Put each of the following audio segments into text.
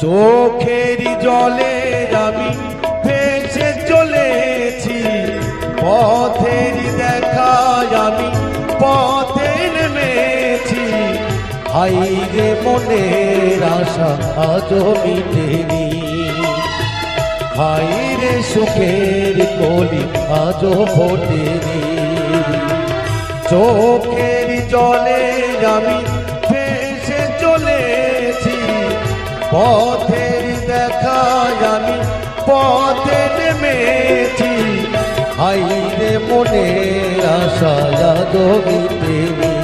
চোখেরই জলে আমি ভেসে চলেছি, পথেরই দেখায় আমি পথে নেমেছি। হাইরে মনের আশা আজও মিটেনি, হাইরে সুখের কলি আজও ফোটেনি। চোখের জলে আমি ভেসে চলেছি, পথের দেখায় আমি পথে নেমেছি। হাইরে মনের আশা আজও মিটেনি,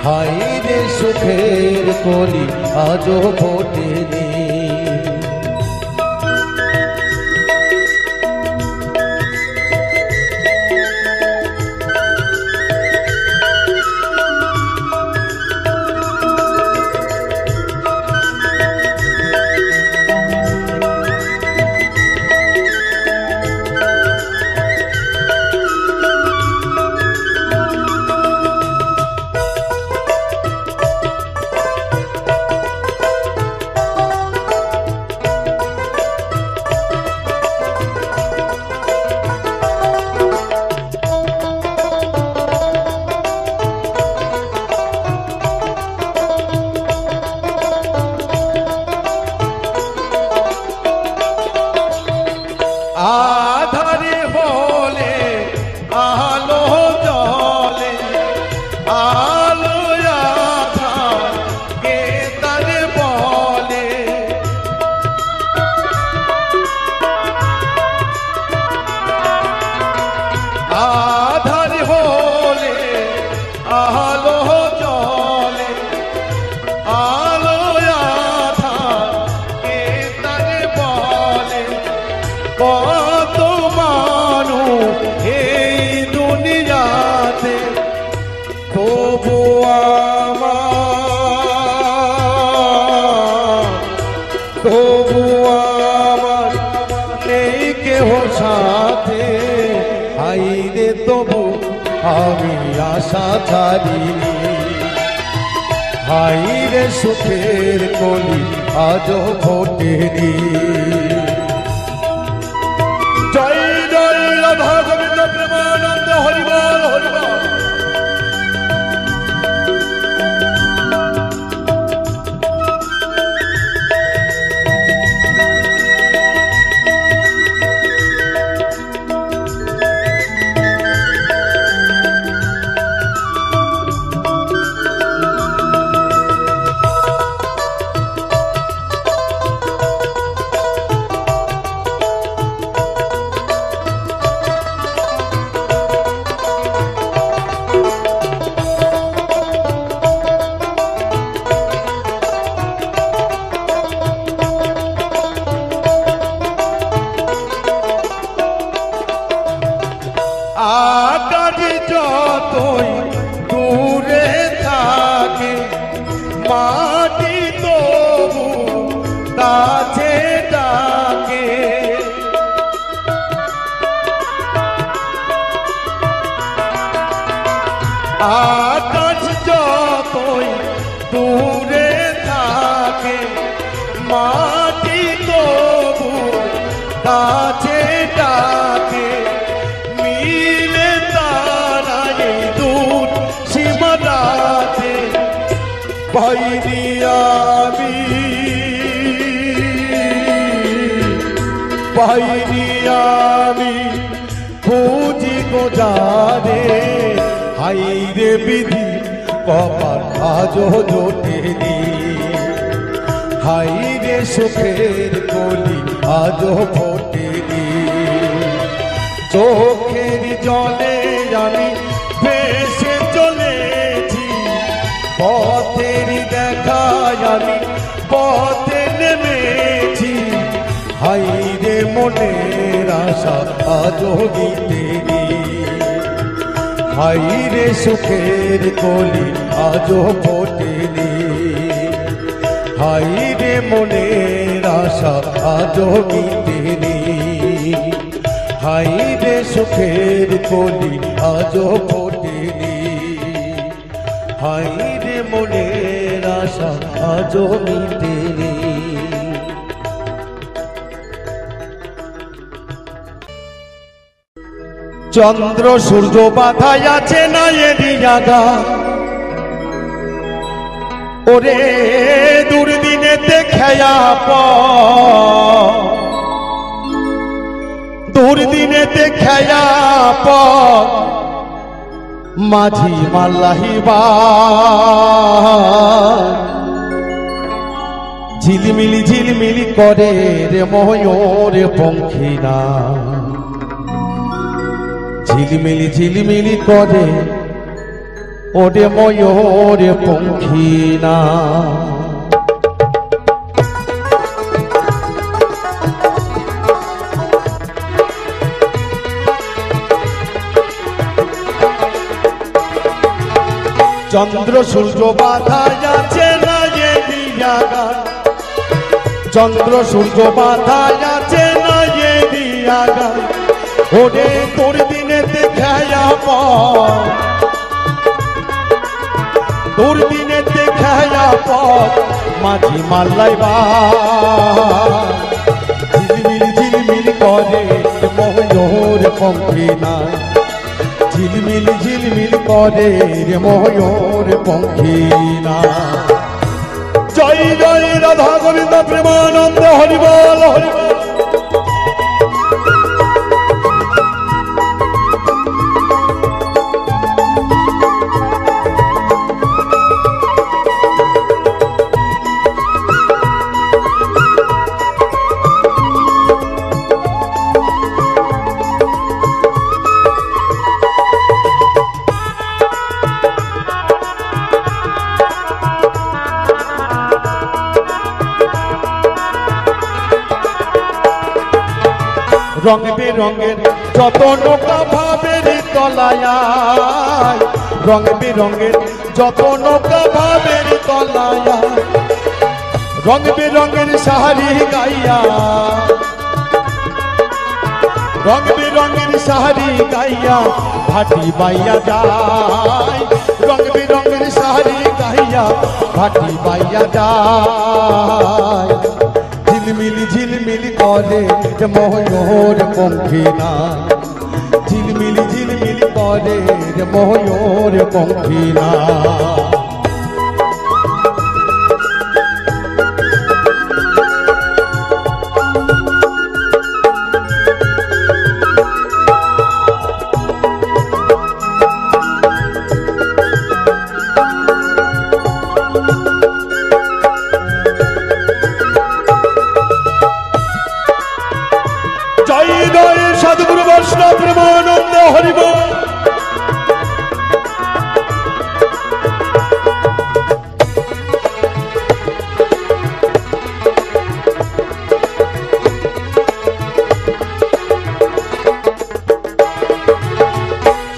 হাইরে সুখের কলি আজও ফোটেনি। আধারে বলে আলো জলে, আলো আধার কে তারে বলে। আধারে বলে আলো জলে, আলো আধার কে তারে বলে। কত মানুষ এই দুনিয়াতে, তবু আমার নেই কেহ সাথে। হাইরে তবু আমি আশা ছাড়িনি, হাইরে সুখের কলি আজও ফোটেনি। জয় জয় রাধা গোবিন্দ প্রেমানন্দ হরি বল হরি বল। আকাশ যতই দূরে থাকে, মাটি তবু কাছে ডাকে। আকাশ যতই দূরে থাকে, মাটি তবু কাছে ডাকে। মিলে তারা এই দূর সীমানাতে, পাইনি আমি খুঁজি গোজারে। হাইরে বিধি কপাল আজও জোটেনি, হাইরে সুখের কলি আজও ফোটেনি। চোখের জলে আমি ভেসে চলেছি, পথের দেখায় আমি পথে নেমেছি। হাইরে মনের আশা আজও মিটেনি, হাইরে সুখের কলি আজও ফোটেনি। হাইরে মনের আশা আজও মিটেনি, হাইরে সুখের কলি আজও ফোটেনি। হাইরে মনের আশা আজও মিটেনি। চন্দ্র সূর্য বাধায় আছে না এরি জাগা ওরে দুর্দিনেতে খেয়া দুর্দিনেতে খেয়া মাঝি মাল্লাহিবা ঝিলমিলি ঝিলমিলি করে রে ময়ূর পঙ্খিনা ঝিলমিলি ঝিলমিলি করে ওরে ময়ূর পঙ্খিনা চন্দ্র সূর্য বাধা যাচ্ছে না এরি জাগা চন্দ্র সূর্য বাধা যাচ্ছে না এরি জাগা ওরে তোর দিনেতে খেয়া তোর দিনেতে খেয়া মাঝি মাল্লাইবা ঝিলমিলি ঝিলমিলি করে ময়ূর পঙ্খিনা ঝিলমিলি ঝিলমিলি করে রে ময়ূর পঙ্খিনা জয় জয় রাধা গোবিন্দ প্রেমানন্দ হরি বল হরি বল রং বেরঙের যত নৌকা ভাবের তলায় রং বেরঙের যত নৌকা ভাবের তলায় রং বেরঙের শাড়ি গাইয়া রং বেরঙের শাড়ি গাইয়া ভাটি বাইয়া যায় রং বেরঙের শাড়ি গাইয়া ভাটি বাইয়া যায় ঝিলমিলি ঝিলমিলি করে ময়ূর পঙ্খিনা ঝিলমিলি ঝিলমিলি করে ময়ূর পঙ্খিনা सद्गुरु वैष्णव प्रेमानंद हरि बोल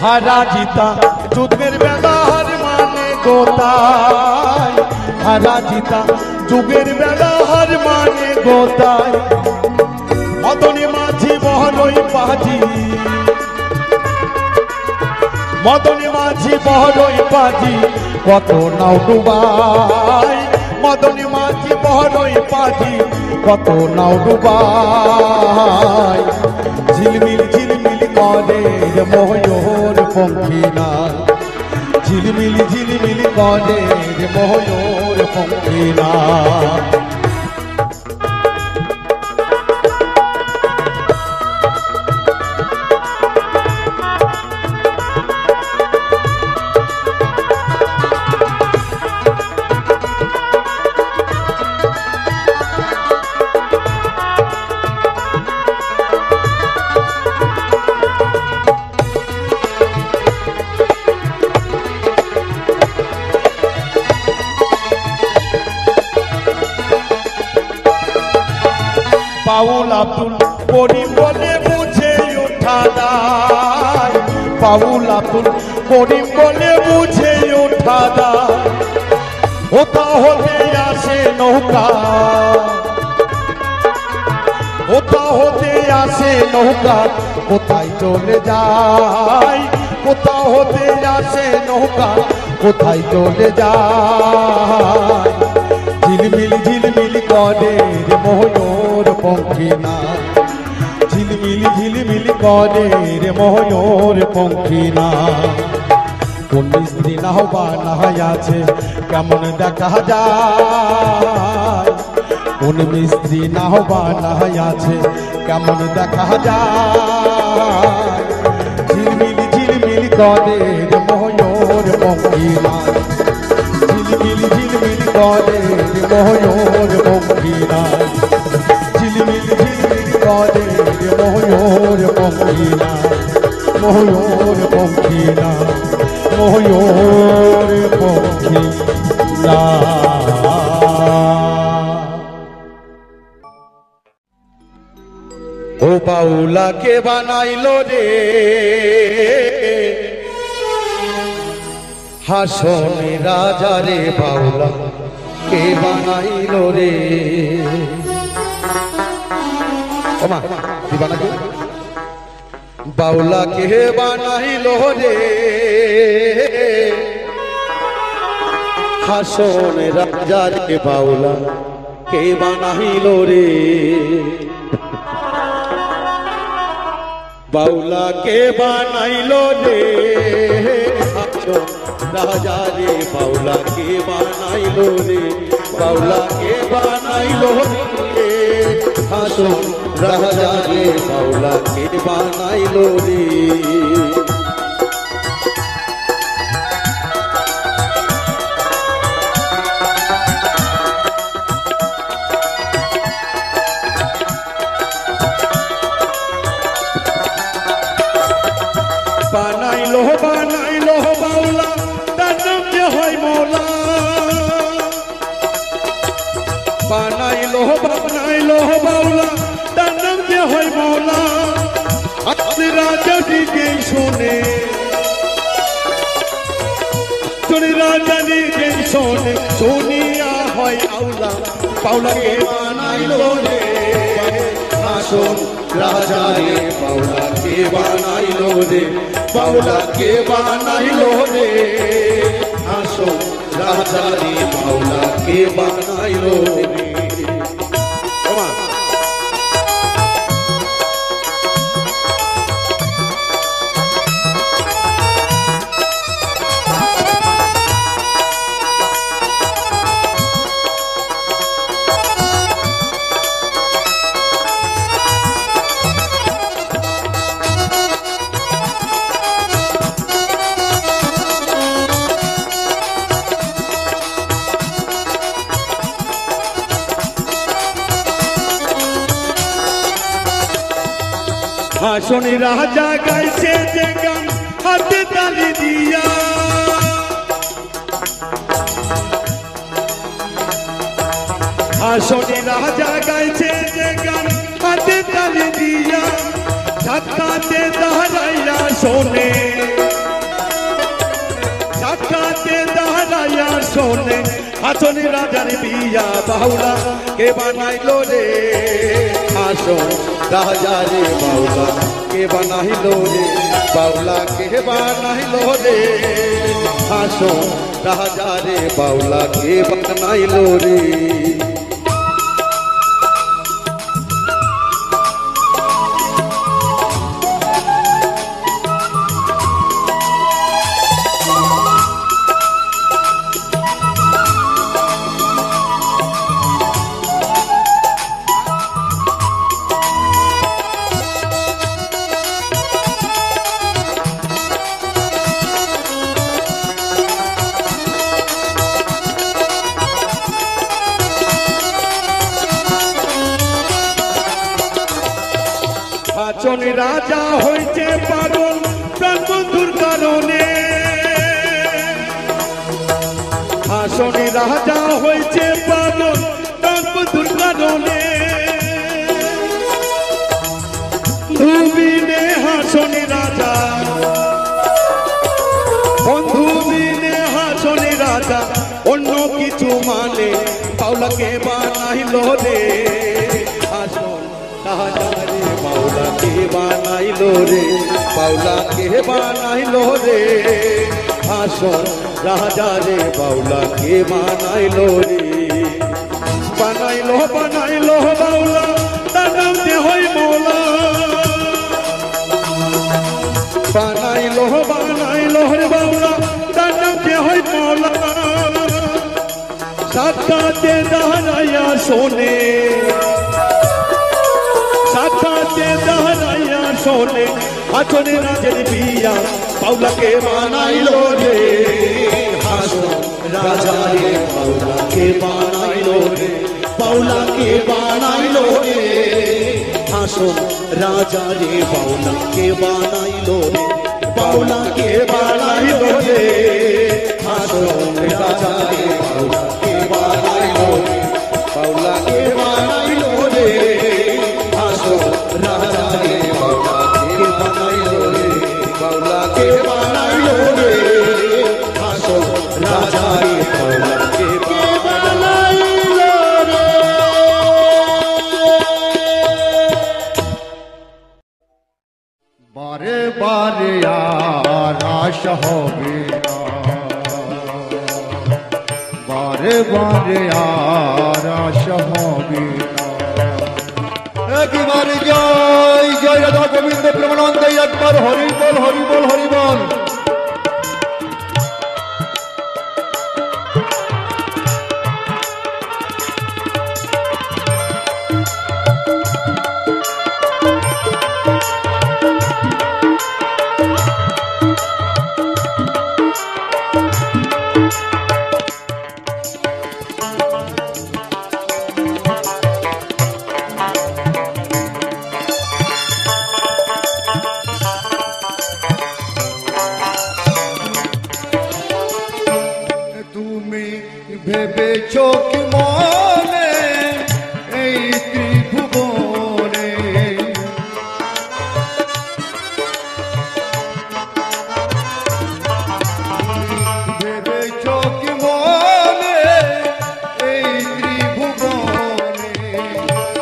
हारा जीता जुगेर बेला हर माने गोताय हारा जीता जुगेर बेला हर माने गोताय मदनी माझी बहरई पाजी मदनी माझी बहरई पाजी कत नाव डुबाय मदनी माझी बहरई पाजी कत नाव डुबाय झिलमिल झिलमिल करे मयूर पঙ্খিনা झिलमिल झिलमिल करे मयूर पঙ্খিনা पाउल अब्दुल करीम बोले मुझे उठा दाय पाउल अब्दुल करीम बोले मुझे उठा दाय होता होते आसे नौका होता होते आसे नौका कोथाय चले जाय होता होते आसे नौका कोथाय चले जाय झिलमिल झिलमिल करे मयूर पঙ্খিনা झिलमिल झिलमिल করে রে ময়ূর পঙ্খী না কোন মিস্ত্রি না হবা না আছে কেমন দেখা যায় কোন মিস্ত্রি না হবা না আছে কেমন দেখা যায় ঝিলমিল ঝিলমিল করে রে ময়ূর পঙ্খী না ঝিলমিল ঝিলমিল করে রে ময়ূর পঙ্খী না ঝিলমিল ঝিলমিল করে রে ময়ূর পঙ্খী না ময়ূর পঙ্খী না ময়ূর পঙ্খী না ও বাউলা কে বানাইলো রে হাসন রাজা রে বাউলা কে বানাইলো রে ওমা দিবানা কি বাউলা কে বানাইলো রে হাসন রাজা রে বাউলা কে বানাইলো রে বাউলা কে বানাইলো রে হাসন রাজা রে বাউলা কে বানাইলো রে বাউলা কে বানাইলো রে হাসন রাজা রে বাউলা কে বানাইলো রে বানাইলো বানাইলো বাউলা তার নাম যে হয় মৌলা বানাইলো বানাইলো বাউলা তার নাম যে হয় মৌলা রাজা দিকে শোনে রাজা দিকে শোনে শুনিয়া হয় আউলা বাউলাকে বানাইলো রে হাসন রাজা রে বাউলা কে বানাইলো রে বাউলা কে বানাইলো রে হাসন রাজা রে বাউলা কে বানাইলো রে হাসন রাজা গাইছে যে গান হাতে তালি দিয়া হাসন রাজা গাইছে যে গান হাতে তালি দিয়া ধাক্কাতে দাঁড়াইয়া শোনে ধাক্কাতে দাঁড়াইয়া শোনে হাসন রাজার বিয়া বাউলা কে বানাইলো রে হাসন রাজা রে বাউলা কে বানাইলো রে বাউলা কে বানাইলো রে হাসন রাজা রে বাউলা কে বানাইলো রে হাসন রাজা হইছে পাগল প্রাণ বন্ধুর কারণে হাসন রাজা হইছে পাগল প্রাণ বন্ধুর কারণে ধুবিনে হাসন রাজা বন্ধু বিনে হাসন রাজা অন্য কিছু মানে বাউলাকে বানাইলো রে হাসন রাজা রে বাউলাকে বানাইলো রে বাউলাকে বানাইলো রে হাসন রাজা রে বাউলাকে বানাইলো রে বানাইলো বানাইলো বাউলা তার নাম যে হয় মৌলা বানাইলো রে বাউলা দানকে হয় মৌলা সাথে দাঁড়াইয়া শোনে সাথে দাঁড়াইয়া শোনে আচনে রাজের বিয়া বাউলাকে বানাইলো রে হাসন রাজা রে বাউলাকে বানাইলো রে বাউলাকে বানাইলো রে হাসন রাজা রে বাউলাকে বানাইলো রে বাউলাকে বানাইলো রে হাসন রাজা রে বাউলাকে বানাইলো রে বাউলাকে বানাইলো রে হাসন রাজা রে বাউলাকে বানাইলো রে বাউলাকে বানাইলো রে হাসন রাজা রে বাউলাকে বানাইলো রে। বারে বারে আর আশা হবে না, বারে বারে আর আশা হবে না। একবারে জয় জয় রাধা গোবিন্দ প্রেমানন্দ, একবার হরি বল হরি বল হরি বল। ভেবেছো কি মনে এই ত্রিভুবনে ভেবেছো কি মনে এই ত্রিভুবনে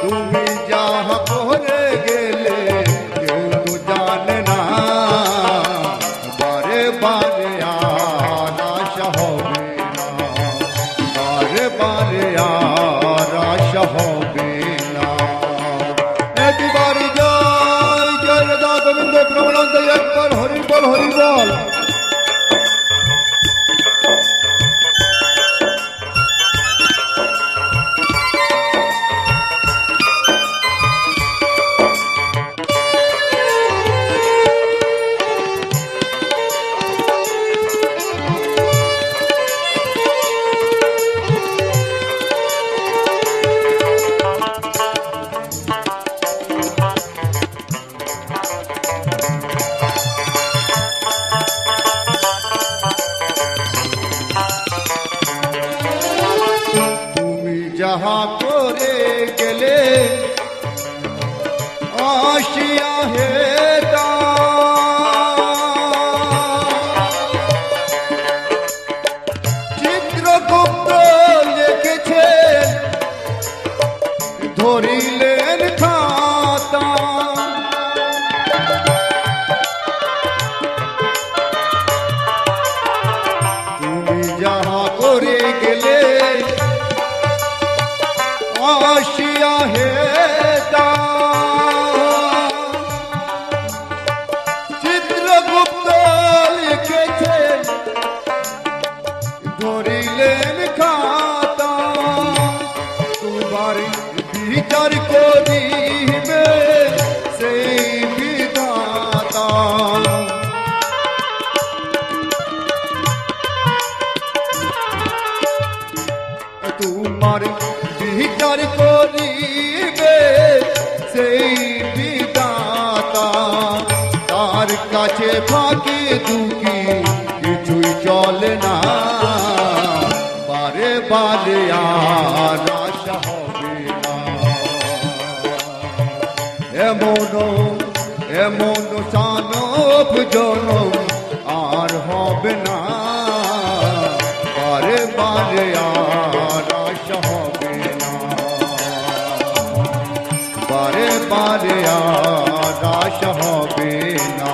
তুমি যাহা করে গেলে কেউ তো জানে না। বারে বারে আর আশা হবে না, বারে বারে আর আশা হবে না। একবার জয় জয় রাধা গোবিন্দ প্রেমানন্দ, একবার হরি বল হরি বল। যাহা করে গেলে আসিয়া হেতা চিত্রগুপ্ত লিখেছেন ধরিলেন খাতা। তুমি যাহা করে গেলে আসিয়া হেতা চিত্রগুপ্ত লিখেছেন ধরিলেন খাতা। তোমার বিচার করিবে সেই বিধাতা। তোমার বিচার করিবে সেই বিধাতা। তার কাছে ফাঁকি দুঃখী কিছুই চলে না। বারে বারে আর আশা হবে না, এমন এমন সানব জনম আর হবে না। বারে বারে আর আশা হবে না, বারে বারে আর আশা হবে না।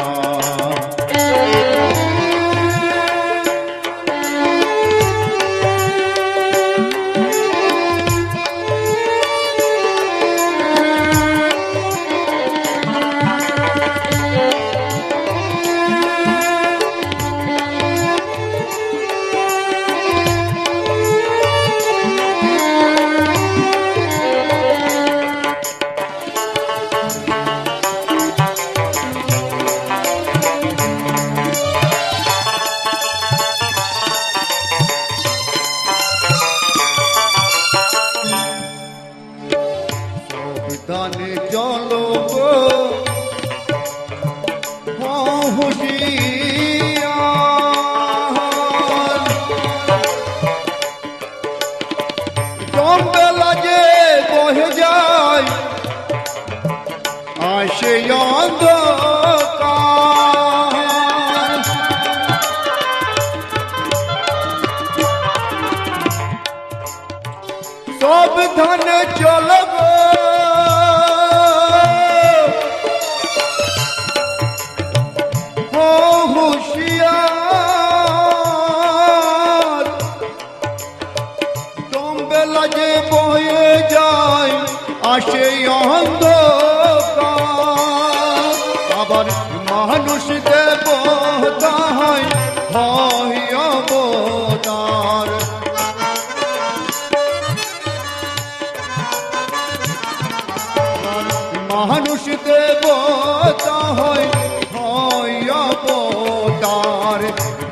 আসে অন্ধকার সাবধানে চলব হুঁশিয়ার দমবেলা যে বয়ে যায় আসে অন্ধকার আবার মানুষ দেবতা হয় অবতার মানুষ দেবতা হয় অবতার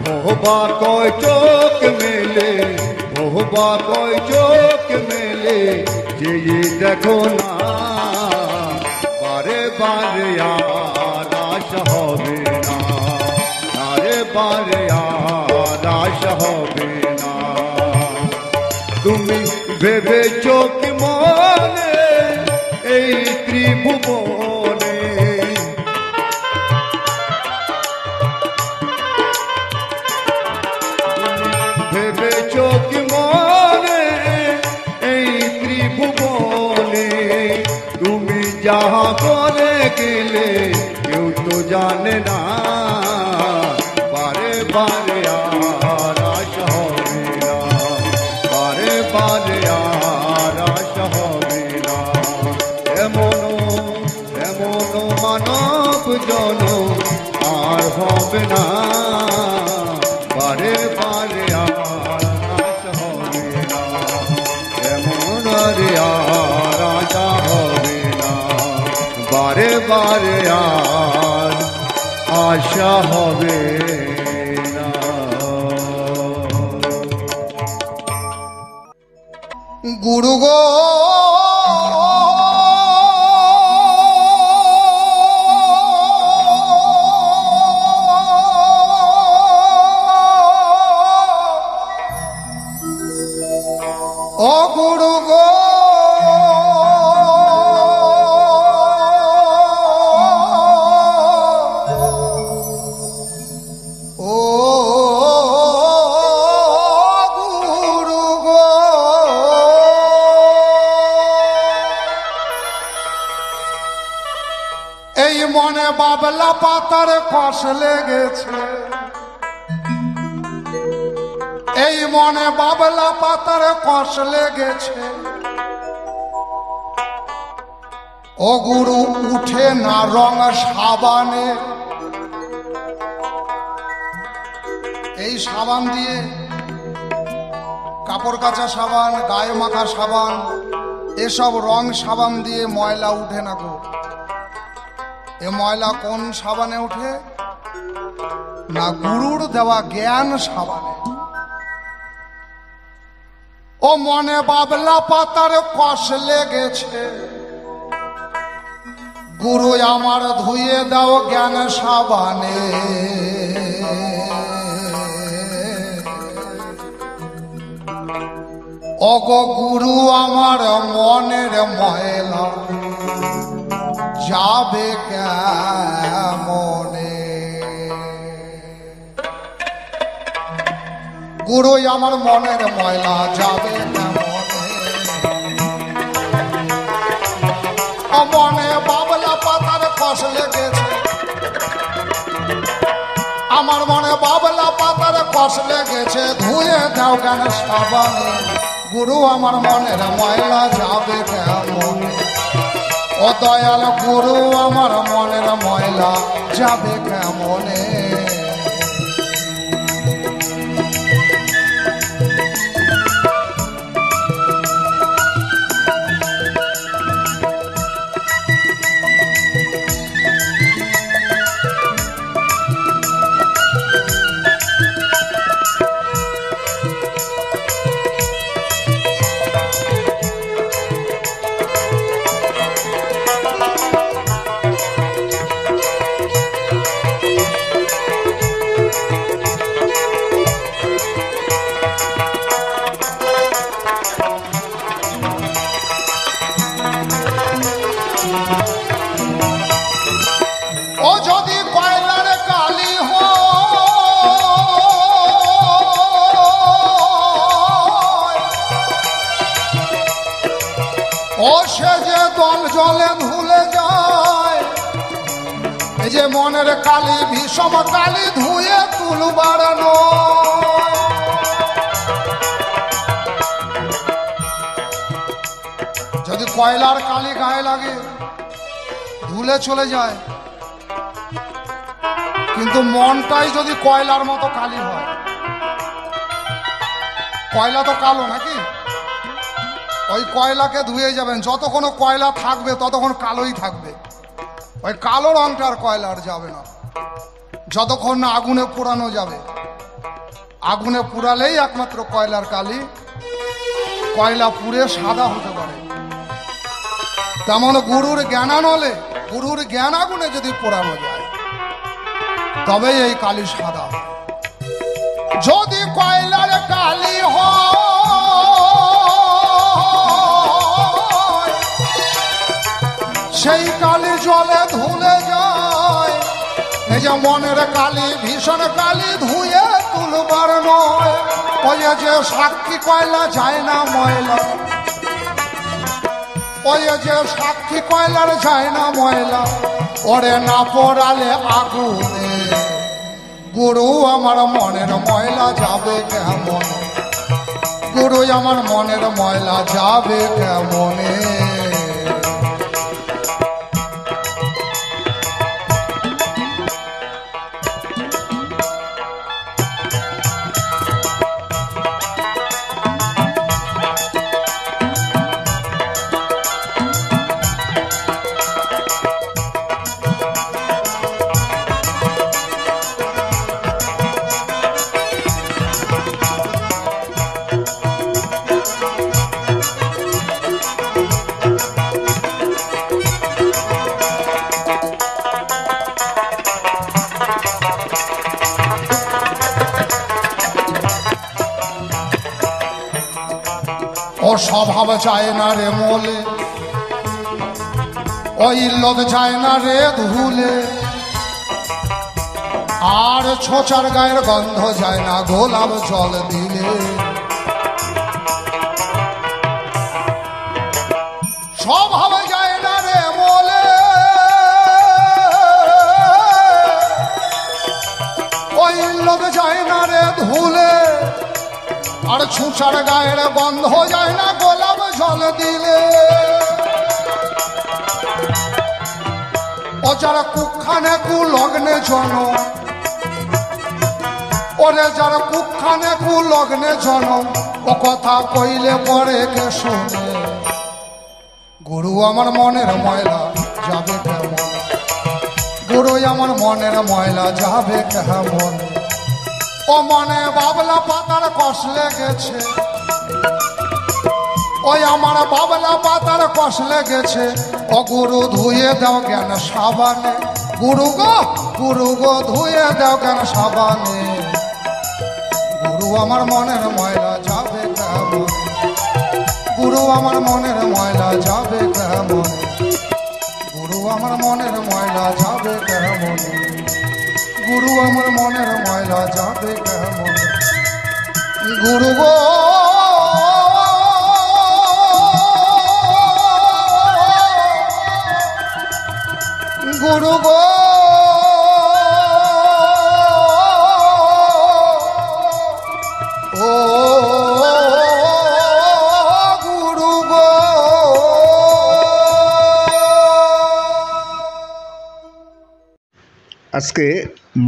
ভোবা কয় চোখ মেলে ভোবা কয় চোখ মেলে যে দেখো না বারে বারে আর আশা হবে না বারে বারে আর আশা হবে না তুমি ভেবেছো কি মনে এই ত্রিভুবনে ভেবেছো কি মনে এই ত্রিভুবনে তুমি যাহা করে গেলে কেউ তো জানে না বারে বারে আর আশা হবে না বারে বারে আর আশা হবে না এমন মানব জনম আর হবে না বারে বারে আর আশা হবে না এমন রে আর আশা হবে না বারে বারে আর আশা হবে না গুরু গো ও গুরু গো ও গুরু গো এই মনে বাবলা পাতার কষ লেগেছে এই মনে বাবলা পাতার কষ লেগেছে ও গুরু উঠে না রং সাবানে এই সাবান দিয়ে কাপড় কাচা সাবান গায়ে মাখা সাবান এসব রং সাবান দিয়ে ময়লা উঠে না গো এ ময়লা কোন সাবানে উঠে না গুরুর দেওয়া জ্ঞান সাবানে ও মনে বাবলা পাতার কষ লেগেছে গুরু আমার ধুয়ে দাও জ্ঞান সাবানে ওগো গুরু আমার মনের ময়লা যাবে কেমনে গুরু আমার মনের ময়লা যাবে কেমনে মনে বাবলা পাতার কষ লেগেছে আমার মনে বাবলা পাতার কষ লেগেছে ধুয়ে দাও কেন সাবানে গুরু আমার মনের ময়লা যাবে কেমনে ও দয়াল গুরু আমার মনের ময়লা যাবে কেমনে ও সে যে দল জলে ধুলে যায়, এই যে মনের কালি বিষম কালি ধুয়ে তুলবার নয়। যদি কয়লার কালি গায়ে লাগে ধুলে চলে যায়, কিন্তু মনটাই যদি কয়লার মতো কালি হয়, কয়লা তো কালো নাকি, ওই কয়লাকে ধুয়ে যাবেন, যতক্ষণ কয়লা থাকবে ততক্ষণ কালোই থাকবে, ওই কালো রংটা আর কয়লার যাবে না, যতক্ষণ না আগুনে পোড়ানো যাবে। আগুনে পুড়ালেই একমাত্র কয়লার কালি, কয়লা পুড়ে সাদা হতে পারে। তেমন গুরুর জ্ঞানানলে, গুরুর জ্ঞান আগুনে যদি পোড়ানো যায় তবেই এই কালি সাদা। যদি কয়লার কালি হয় সেই কালি জলে ধুলে যায়, এই যে মনের কালি ভীষণ কালি ধুয়ে তুলবার নয়। ওই যে সাক্ষী কয়লা যায় না ময়লা, ওই যে সাক্ষী কয়লার যায় না ময়লা, ওরে না পড়ালে আগুনে গুরু আমার মনের ময়লা যাবে কেমন, গুরু আমার মনের ময়লা যাবে কেমনে। ও স্বভাব চায় না রে মোলে, ও ইল্লত চায় না রে ধুলে, আর ছোচার গায়ের গন্ধ যায় না গোলাপ জল দিলে। স্বভাব যায় না রে মোলে, ও ইল্লত যায় না রে ধুলে, আর ছুঁচার গায়ের গন্ধ যায় না গোলাপ জল দিলে। ও যারা কুখানে কু লগ্নে জন, ওরে যারা কুখানে কু লগ্নে জন, ও কথা কইলে পরে কে শোনে, গুরু আমার মনের ময়লা যাবে কেমন, গুরু আমার মনের ময়লা যাবে কেমন। ও মনে বাবলা পাতার কষ লেগেছে, ওই আমার বাবলা পাতার কষ লেগেছে, ও গুরু ধুয়ে দাও জ্ঞান সাবানে, গুরু গো ধুয়ে দাও জ্ঞান সাবানে। গুরু আমার মনের ময়লা যাবে কেমন, গুরু আমার মনের ময়লা যাবে কেমন, গুরু আমার মনের ময়লা যাবে কেমন, গুরু আমার মনের ময়লা যাবে কেমন। গুরু গো গুরু গো ও গুরু গো। আজকে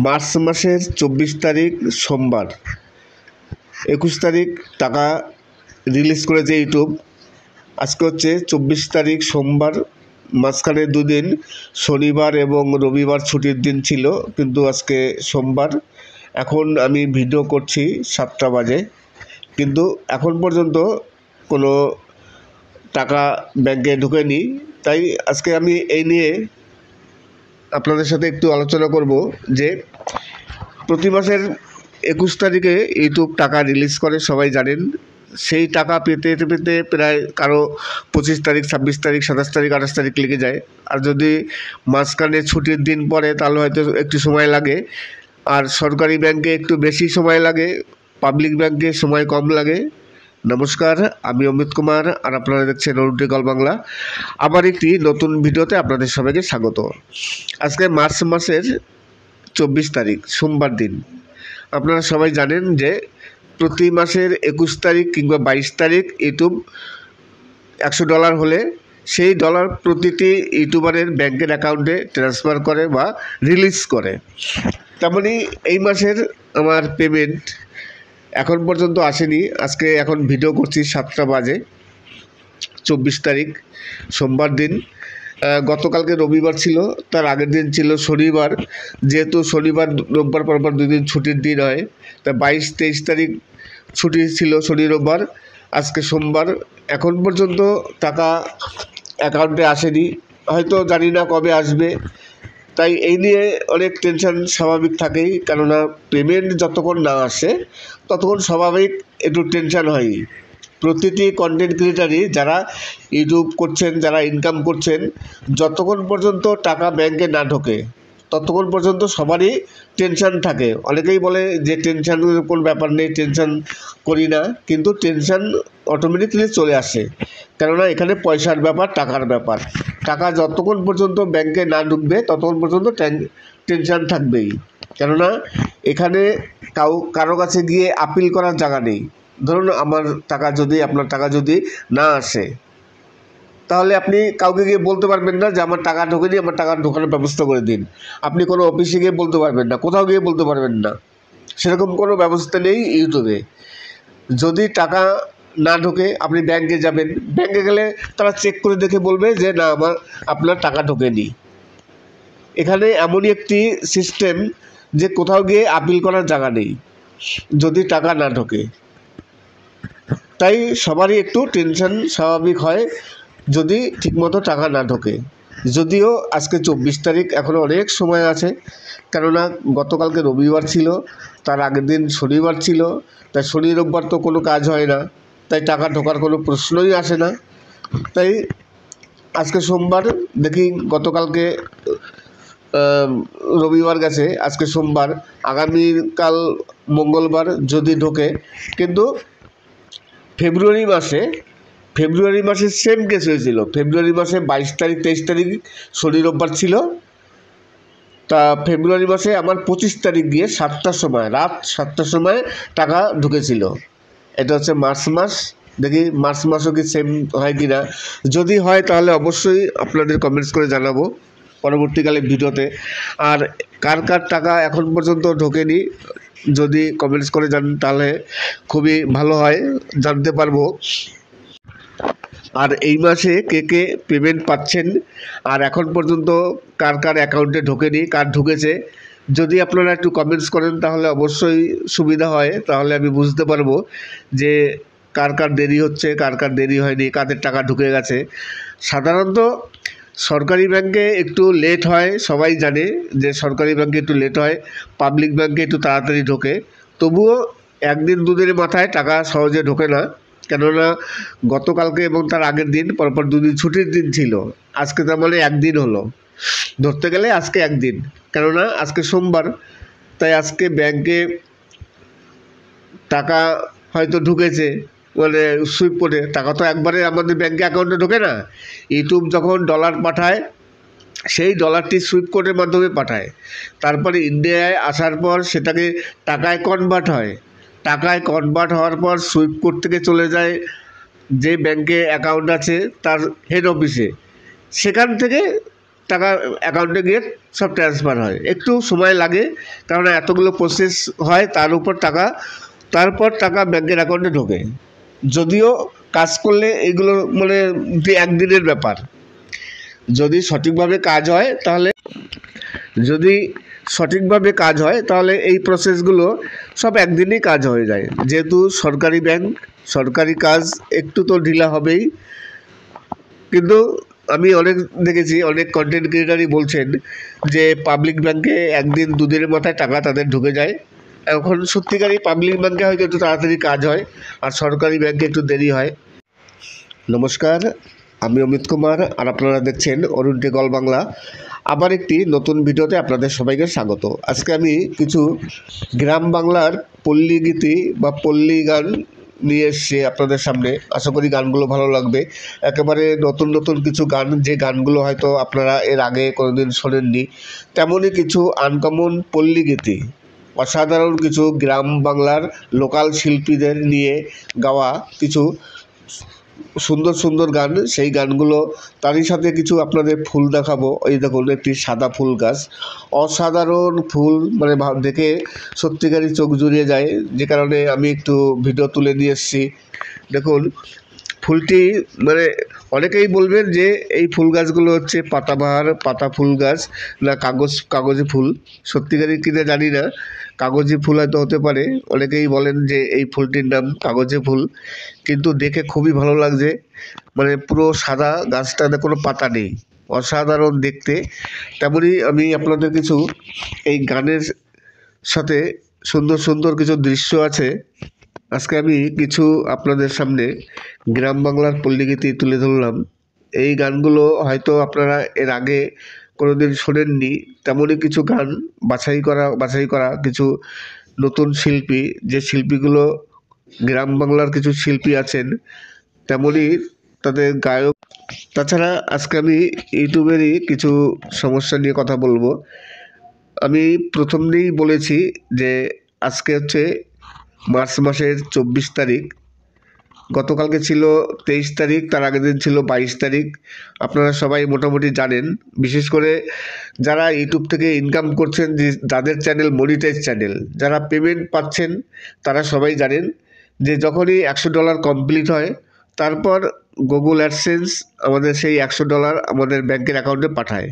মার্চ মাসের 24 তারিখ সোমবার, 21 তারিখ টাকা রিলিজ করেছে ইউটিউব। আজকে হচ্ছে 24 তারিখ সোমবার, মাঝখানে দুদিন শনিবার এবং রবিবার ছুটির দিন ছিল, কিন্তু আজকে সোমবার। এখন আমি ভিডিও করছি 7টা বাজে, কিন্তু এখন পর্যন্ত কোনো টাকা ব্যাংকে ঢোকেনি। তাই আজকে আমি এই নিয়ে আপনাদের সাথে একটু আলোচনা করব যে প্রতি মাসের 21 তারিখে ইউটিউব টাকা রিলিজ করে, সবাই জানেন। সেই টাকা পেতে পেতে প্রায় কারো 25 তারিখ, 26 তারিখ, 27 তারিখ, 28 তারিখ লেগে যায়। আর যদি মাঝখানে ছুটির দিন পড়ে তাহলে হয়তো একটু সময় লাগে। আর সরকারি ব্যাংকে একটু বেশি সময় লাগে, পাবলিক ব্যাংকে সময় কম লাগে। নমস্কার, আমি অমিত কুমার আর আপনারা দেখছেন অরুণ বাংলা। আবার একটি নতুন ভিডিওতে আপনাদের সবাইকে স্বাগত। আজকে মার্চ মাসের 24 তারিখ সোমবার দিন। আপনারা সবাই জানেন যে প্রতি মাসের 21 তারিখ কিংবা 22 তারিখ ইউটিউব $100 হলে সেই ডলার প্রতিটি ইউটিউবারের ব্যাংকের অ্যাকাউন্টে ট্রান্সফার করে বা রিলিজ করে। তেমনি এই মাসের আমার পেমেন্ট এখন পর্যন্ত আসেনি। আজকে এখন ভিডিও করছি 7টা বাজে, 24 তারিখ সোমবার দিন। গতকালকে রবিবার ছিল, তার আগের দিন ছিল শনিবার। যেহেতু শনিবার রোববার পরপর 2 দিন ছুটির দিন হয়, তা 22-23 তারিখ ছুটি ছিল, শনি রোববার। আজকে সোমবার, এখন পর্যন্ত টাকা অ্যাকাউন্টে আসেনি, হয়তো জানি না কবে আসবে। তাই এই নিয়ে অনেক টেনশন স্বাভাবিক থাকেই, কেননা পেমেন্ট যতক্ষণ না আসে ততক্ষণ স্বাভাবিক একটু টেনশন হয়ই। প্রতিটি কন্টেন্ট ক্রিয়েটারই যারা ইউটিউব করছেন, যারা ইনকাম করছেন, যতক্ষণ পর্যন্ত টাকা ব্যাংকে না ঢোকে ততক্ষণ পর্যন্ত সবারই টেনশন থাকে। অনেকেই বলে যে টেনশনের কোনো ব্যাপার নেই, টেনশন করি না, কিন্তু টেনশন অটোমেটিকলি চলে আসে। কেননা এখানে পয়সার ব্যাপার, টাকার ব্যাপার। টাকা যতক্ষণ পর্যন্ত ব্যাংকে না ঢুকবে ততক্ষণ পর্যন্ত টেনশন থাকবেই। কেননা এখানে কারো কাছে গিয়ে আপিল করার জায়গা নেই। ধরুন আপনার টাকা যদি না আসে, তাহলে আপনি কাউকে গিয়ে বলতে পারবেন না যে আমার টাকা ঢোকেনি, আমার টাকা ঢোকানোর ব্যবস্থা করে দিন। আপনি কোনো অফিসে গিয়ে বলতে পারবেন না, কোথাও গিয়ে বলতে পারবেন না। সেরকম কোনো ব্যবস্থা নেই ইউটিউবে। যদি টাকা না ঢোকে আপনি ব্যাংকে যাবেন, ব্যাংকে গেলে তারা চেক করে দেখে বলবে যে না, আপনার টাকা ঢোকেনি। এখানে এমনই একটি সিস্টেম যে কোথাও গিয়ে আপিল করার জায়গা নেই যদি টাকা না ঢোকে। তাই সবারই একটু টেনশন স্বাভাবিক হয় যদি ঠিকমতো টাকা না ঢোকে। যদিও আজকে 24 তারিখ, এখনও অনেক সময় আছে। কেননা গতকালকে রবিবার ছিল, তার আগের দিন শনিবার ছিল। তাই শনি রোববার তো কোনো কাজ হয় না, তাই টাকা ঢোকার কোনো প্রশ্নই আসে না। তাই আজকে সোমবার, দেখি গতকালকে রবিবার গেছে, আজকে সোমবার, আগামীকাল মঙ্গলবার যদি ঢোকে। কিন্তু ফেব্রুয়ারি মাসে সেম কেস হয়েছিল। ফেব্রুয়ারি মাসে 22 তারিখ 23 তারিখ শনি রোববার ছিল। তা ফেব্রুয়ারি মাসে আমার 25 তারিখ গিয়ে রাত 7টার সময় টাকা ঢুকেছিল। এটা হচ্ছে মার্চ মাস। দেখি মার্চ মাসও কি সেম হয় কি না। যদি হয় তাহলে অবশ্যই আপনাদের কমেন্টস করে জানাবো পরবর্তীকালে ভিডিওতে। আর কার কার টাকা এখন পর্যন্ত ঢোকেনি যদি কমেন্টস করে জানান তাহলে খুবই ভালো হয়, জানতে পারবো। আর এই মাসে কে কে পেমেন্ট পাচ্ছেন আর এখন পর্যন্ত কার কার অ্যাকাউন্টে ঢোকেনি, কার ঢুকেছে, যদি আপনারা একটু কমেন্টস করেন তাহলে অবশ্যই সুবিধা হয়। তাহলে আমি বুঝতে পারবো যে কার কার দেরি হচ্ছে, কার কার দেরি হয়নি, কাদের টাকা ঢুকে গেছে। সাধারণত সরকারি ব্যাংকে একটু লেট হয়, সবাই জানে যে সরকারি ব্যাংকে একটু লেট হয়, পাবলিক ব্যাংকে একটু তাড়াতাড়ি ঢোকে। তবুও 1 দিন 2 দিনের মাথায় টাকা সহজে ঢোকে না। কেননা গতকালকে এবং তার আগের দিন পরপর 2 দিন ছুটির দিন ছিল। আজকে তার মানে 1 দিন হলো, ধরতে গেলে আজকে 1 দিন। কেননা আজকে সোমবার, তাই আজকে ব্যাংকে টাকা হয়তো ঢুকেছে, মানে সুইপ করে। টাকা তো একবারে আমাদের ব্যাংকে অ্যাকাউন্টে ঢোকে না। ইউটিউব যখন ডলার পাঠায়, সেই ডলারটি সুইপ কোডের মাধ্যমে পাঠায়। তারপরে ইন্ডিয়ায় আসার পর সেটাকে টাকায় কনভার্ট হয়। টাকায় কনভার্ট হওয়ার পর সুইপ কোড থেকে চলে যায় যে ব্যাংকে অ্যাকাউন্ট আছে তার হেড অফিসে। সেখান থেকে টাকা অ্যাকাউন্টে গিয়ে সব ট্রান্সফার হয়। একটু সময় লাগে, কারণ এতগুলো প্রসেস হয়, তারপর টাকা ব্যাংকের অ্যাকাউন্টে ঢোকে। যদিও কাজ করলে এগুলো মানে 1 দিনের ব্যাপার। যদি সঠিকভাবে কাজ হয় তাহলে এই প্রসেসগুলো সব 1 দিনেই কাজ হয়ে যায়। যেহেতু সরকারি ব্যাংক, সরকারি কাজ একটু তো ঢিলা হবেই। কিন্তু আমি দেখেছি অনেক কন্টেন্ট ক্রিয়েটারই বলছেন যে পাবলিক ব্যাংকে 1 দিন 2 দিনের মাথায় টাকা তাদের ঢুকে যায়। এখন সত্যিকারই পাবলিক ব্যাংকে হয়তো একটু তাড়াতাড়ি কাজ হয়, আর সরকারি ব্যাংকে একটু দেরি হয়। নমস্কার, আমি অমিত কুমার আর আপনারা দেখছেন অরুণ বাংলা। আবার একটি নতুন ভিডিওতে আপনাদের সবাইকে স্বাগত। আজকে আমি কিছু গ্রাম বাংলার পল্লী গীতি বা পল্লী গান নিয়ে এসছি আপনাদের সামনে। আশা করি গানগুলো ভালো লাগবে। একেবারে নতুন নতুন কিছু গান, যে গানগুলো হয়তো আপনারা এর আগে কোনোদিন শোনেননি, তেমনই কিছু আনকমন পল্লীগীতি, অসাধারণ কিছু গ্রাম বাংলার লোকাল শিল্পীদের নিয়ে গাওয়া কিছু সুন্দর সুন্দর গান। সেই গানগুলো, তারই সাথে কিছু আপনাদের ফুল দেখাবো। এই দেখুন, একটি সাদা ফুল গাছ, অসাধারণ ফুল, মানে দেখে সত্যিকারই চোখ জুড়িয়ে যায়, যে কারণে আমি একটু ভিডিও তুলে নিয়ে এসেছি। দেখুন ফুলটি, মানে অনেকেই বলবেন যে এই ফুল গাছগুলো হচ্ছে পাতাবাহার পাতা ফুল গাছ, না কাগজি ফুল। সত্যিকারই কিনা জানি না, কাগজি ফুল হয়তো হতে পারে। অনেকেই বলেন যে এই ফুলটির নাম কাগজি ফুল, কিন্তু দেখে খুবই ভালো লাগছে। মানে পুরো সাদা, গাছটাতে কোনো পাতা নেই, অসাধারণ দেখতে। তেমনই আমি আপনাদের কিছু এই গানের সাথে সুন্দর সুন্দর কিছু দৃশ্য আছে, আজকে আমি কিছু আপনাদের সামনে গ্রাম বাংলার পল্লীগীতি তুলে ধরলাম। এই গানগুলো হয়তো আপনারা এর আগে কোনোদিন শোনেননি, তেমনই কিছু গান বাছাই করা কিছু নতুন শিল্পী, যে শিল্পীগুলো গ্রাম বাংলার কিছু শিল্পী আছেন, তেমনই তাদের গায়ক। তাছাড়া আজকে আমি ইউটিউবেরই কিছু সমস্যা নিয়ে কথা বলবো। আমি প্রথমেই বলেছি যে আজকে হচ্ছে মার্চ মাসের 24 তারিখ, গতকালকে ছিল 23 তারিখ, তার আগের দিন ছিল 22 তারিখ। আপনারা সবাই মোটামুটি জানেন, বিশেষ করে যারা ইউটিউব থেকে ইনকাম করছেন, যে যাদের চ্যানেল মনিটাইজ চ্যানেল, যারা পেমেন্ট পাচ্ছেন, তারা সবাই জানেন যে যখনই $100 কমপ্লিট হয়, তারপর গুগল অ্যাডসেন্স আমাদের সেই $100 আমাদের ব্যাংকের অ্যাকাউন্টে পাঠায়।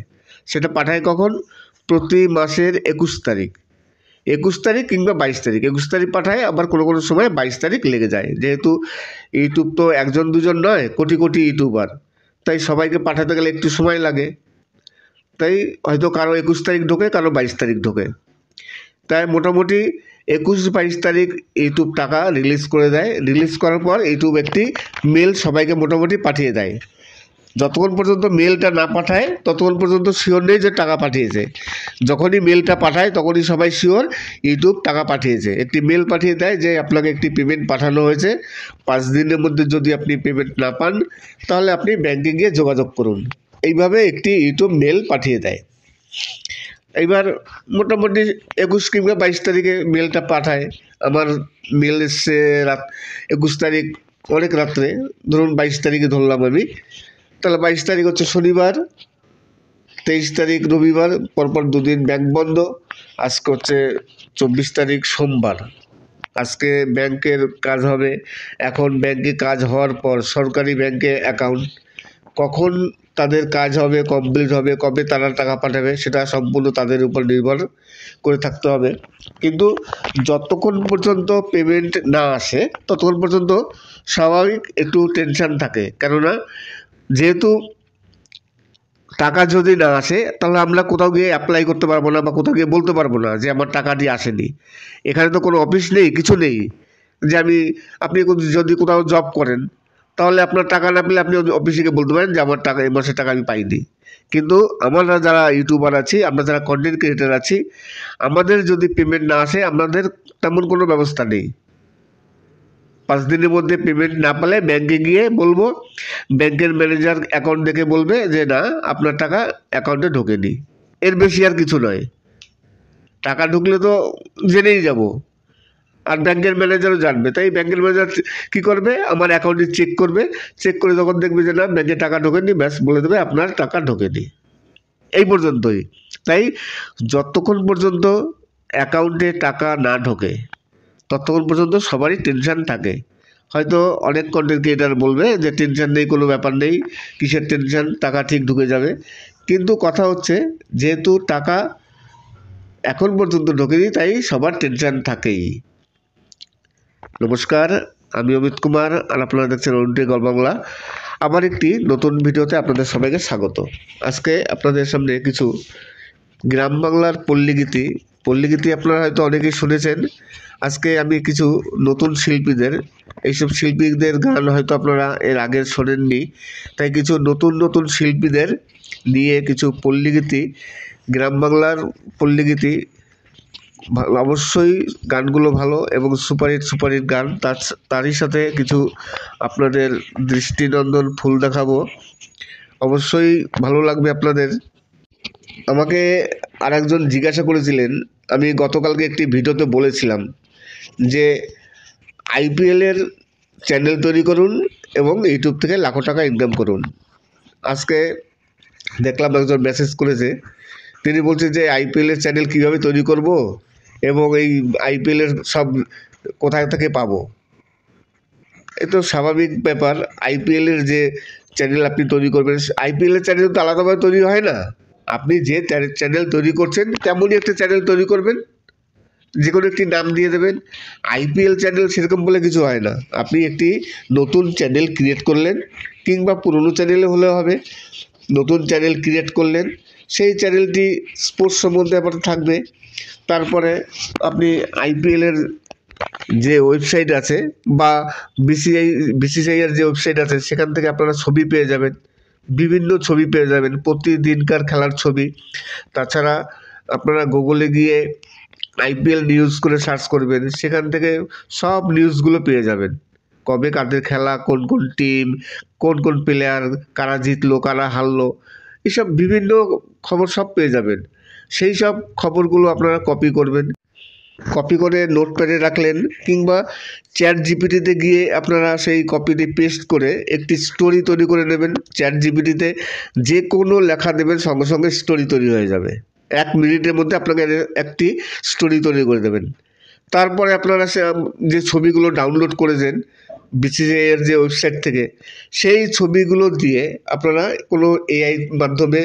সেটা পাঠায় কখন? প্রতি মাসের 21 তারিখ, 21 তারিখ কিংবা 22 তারিখ। 21 তারিখ পাঠায়, আবার কোনো কোনো সময় 22 তারিখ লেগে যায়। যেহেতু ইউটিউব তো একজন দুজন নয়, কোটি কোটি ইউটিউবার, তাই সবাইকে পাঠাতে গেলে একটু সময় লাগে। তাই হয়তো কারো 21 তারিখ ঢোকে, কারো 22 তারিখ ঢোকে। তাই মোটামুটি 21-22 তারিখ ইউটিউব টাকা রিলিজ করে দেয়। রিলিজ করার পর ইউটিউব একটি মেল সবাইকে মোটামুটি পাঠিয়ে দেয়। যতক্ষণ পর্যন্ত মেলটা না পাঠায় ততক্ষণ পর্যন্ত শিওর নেই যে টাকা পাঠিয়েছে। যখনই মেলটা পাঠায় তখনই সবাই শিওর ইউটিউব টাকা পাঠিয়েছে। একটি মেল পাঠিয়ে দেয় যে আপনাকে একটি পেমেন্ট পাঠানো হয়েছে, 5 দিনের মধ্যে যদি আপনি পেমেন্ট না পান তাহলে আপনি ব্যাংকে গিয়ে যোগাযোগ করুন। এইভাবে একটি ইউটিউব মেল পাঠিয়ে দেয়। এইবার মোটামুটি 21 কিংবা 22 তারিখে মেলটা পাঠায়। আমার মেল এসছে 21 তারিখ অনেক রাত্রে, ধরুন 22 তারিখে ধরলাম আমি, তাহলে 22 তারিখ হচ্ছে শনিবার, 23 তারিখ রবিবার, পরপর দুদিন ব্যাংক বন্ধ। আজকে হচ্ছে 24 তারিখ সোমবার, আজকে ব্যাংকের কাজ হবে। এখন ব্যাংকে কাজ হওয়ার পর সরকারি ব্যাংকে অ্যাকাউন্ট, কখন তাদের কাজ হবে, কমপ্লিট হবে, কবে তারা টাকা পাঠাবে, সেটা সম্পূর্ণ তাদের উপর নির্ভর করে থাকতে হবে। কিন্তু যতক্ষণ পর্যন্ত পেমেন্ট না আসে ততক্ষণ পর্যন্ত স্বাভাবিক একটু টেনশন থাকে। কেননা যেহেতু টাকা যদি না আসে তাহলে আমরা কোথাও গিয়ে অ্যাপ্লাই করতে পারবো না, বা কোথাও গিয়ে বলতে পারবো না যে আমার টাকাটি আসেনি। এখানে তো কোনো অফিস নেই, কিছু নেই যে আপনি যদি কোথাও জব করেন তাহলে আপনার টাকা না পেলে আপনি অফিসে গিয়ে বলতে পারেন যে আমার টাকা, এই মাসের টাকা আমি পাইনি। কিন্তু আমরা যারা ইউটিউবার আছি, আমরা যারা কন্টেন্ট ক্রিয়েটার আছি, আমাদের যদি পেমেন্ট না আসে আমাদের তেমন কোনো ব্যবস্থা নেই। 5 দিনের মধ্যে পেমেন্ট না পেলে ব্যাংকে গিয়ে বলবো, ব্যাংকের ম্যানেজার অ্যাকাউন্ট দেখে বলবে যে না, আপনার টাকা অ্যাকাউন্টে ঢোকেনি। এর বেশি আর কিছু নয়। টাকা ঢুকলে তো জেনেই যাব, আর ব্যাংকের ম্যানেজারও জানবে। তাই ব্যাংকের ম্যানেজার কী করবে, আমার অ্যাকাউন্টে চেক করবে, চেক করে যখন দেখবে যে না ব্যাংকে টাকা ঢোকেনি, ব্যাস বলে দেবে আপনার টাকা ঢোকেনি। এই পর্যন্তই। তাই যতক্ষণ পর্যন্ত অ্যাকাউন্টে টাকা না ঢোকে ততক্ষণ পর্যন্ত সবারই টেনশান থাকে। হয়তো অনেক কন্টেন্ট ক্রিয়েটার বলবে যে টেনশান নেই, কোনো ব্যাপার নেই, কিসের টেনশান, টাকা ঠিক ঢুকে যাবে। কিন্তু কথা হচ্ছে, যেহেতু টাকা এখন পর্যন্ত ঢোকেনি তাই সবার টেনশান থাকেই। নমস্কার, আমি অমিত কুমার, আর আপনারা দেখছেন অরুণটি গল্প বাংলা। আমার একটি নতুন ভিডিওতে আপনাদের সবাইকে স্বাগত। আজকে আপনাদের সামনে কিছু গ্রাম বাংলার পল্লীগীতি আপনারা হয়তো অনেকেই শুনেছেন। আজকে আমি কিছু নতুন শিল্পীদের, এইসব শিল্পীদের গান হয়তো আপনারা এর আগে শোনেননি, তাই কিছু নতুন নতুন শিল্পীদের নিয়ে কিছু পল্লীগীতি, গ্রাম বাংলার পল্লীগীতি অবশ্যই গানগুলো ভালো এবং সুপারহিট গান। তারই সাথে কিছু আপনাদের দৃষ্টিনন্দন ফুল দেখাবো, অবশ্যই ভালো লাগবে আপনাদের। আমাকে আরেকজন জিজ্ঞাসা করেছিলেন, আমি গতকালকে একটি ভিডিওতে বলেছিলাম যে আইপিএলের চ্যানেল তৈরি করুন এবং ইউটিউব থেকে লাখো টাকা ইনকাম করুন। আজকে দেখলাম একজন মেসেজ করেছে, তিনি বলছে যে আইপিএলের চ্যানেল কীভাবে তৈরি করব এবং এই আইপিএলের সব কোথায় থেকে পাবো। এ তো স্বাভাবিক ব্যাপার, আইপিএলের যে চ্যানেল আপনি তৈরি করবেন, আইপিএলের চ্যানেল তো আলাদাভাবে তৈরি হয় না। আপনি যে চ্যানেল তৈরি করছেন তেমনই একটা চ্যানেল তৈরি করবেন, যে কোনো একটি নাম দিয়ে দেবেন। আইপিএল চ্যানেল সেরকম বলে কিছু হয় না। আপনি একটি নতুন চ্যানেল ক্রিয়েট করলেন, কিংবা পুরনো চ্যানেলে হলেও হবে। নতুন চ্যানেল ক্রিয়েট করলেন, সেই চ্যানেলটি স্পোর্টস সম্বন্ধে আবার থাকবে। তারপরে আপনি আইপিএলের যে ওয়েবসাইট আছে বা বিসিসিআইয়ের যে ওয়েবসাইট আছে, সেখান থেকে আপনারা ছবি পেয়ে যাবেন, বিভিন্ন ছবি পেয়ে যাবেন, প্রতিদিনকার খেলার ছবি। তাছাড়া আপনারা গুগলে গিয়ে আইপিএল নিউজ করে সার্চ করবেন, সেখান থেকে সব নিউজগুলো পেয়ে যাবেন। কবে কাদের খেলা, কোন কোন টিম, কোন কোন প্লেয়ার, কারা জিতলো কারা হারলো, এসব বিভিন্ন খবর সব পেয়ে যাবেন। সেই সব খবরগুলো আপনারা কপি করবেন, কপি করে নোটপ্যাডে রাখলেন, কিংবা চ্যাট জিপিটিতে গিয়ে আপনারা সেই কপিটি পেস্ট করে একটি স্টোরি তৈরি করে নেবেন। চ্যাট জিপিটিতে যে কোনো লেখা দেবেন, সঙ্গে সঙ্গে স্টোরি তৈরি হয়ে যাবে। 1 মিনিটের মধ্যে আপনাকে একটি স্টোরি তৈরি করে দেবেন। তারপরে আপনারা যে ছবিগুলো ডাউনলোড করেছেন বিসিসিআইয়ের যে ওয়েবসাইট থেকে, সেই ছবিগুলো দিয়ে আপনারা কোনো এআই মাধ্যমে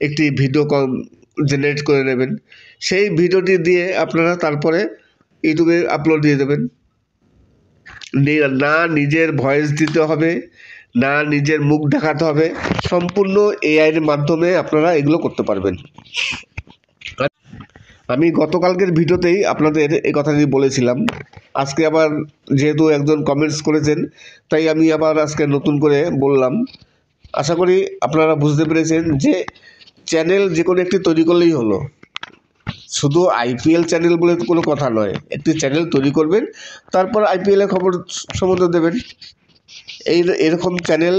একটি ভিডিও জেনারেট করে নেবেন। সেই ভিডিওটি দিয়ে আপনারা তারপরে ইউটিউবে আপলোড দিয়ে দেবেন। না নিজের ভয়েস দিতে হবে, না নিজের মুখ দেখাতে হবে, সম্পূর্ণ এআইয়ের মাধ্যমে আপনারা এগুলো করতে পারবেন। আমি গতকালকের ভিডিওতেই আপনাদের এই কথাটি বলেছিলাম। আজকে আবার যেহেতু একজন কমেন্টস করেছেন, তাই আমি আবার আজকে নতুন করে বললাম। আশা করি আপনারা বুঝতে পেরেছেন যে চ্যানেল যে কোনো একটি তৈরি করলেই হলো। শুধু আইপিএল চ্যানেল বলে কোনো কথা নয়, একটি চ্যানেল তৈরি করবেন, তারপর আইপিএলের খবর সম্বন্ধে দেবেন। এরকম চ্যানেল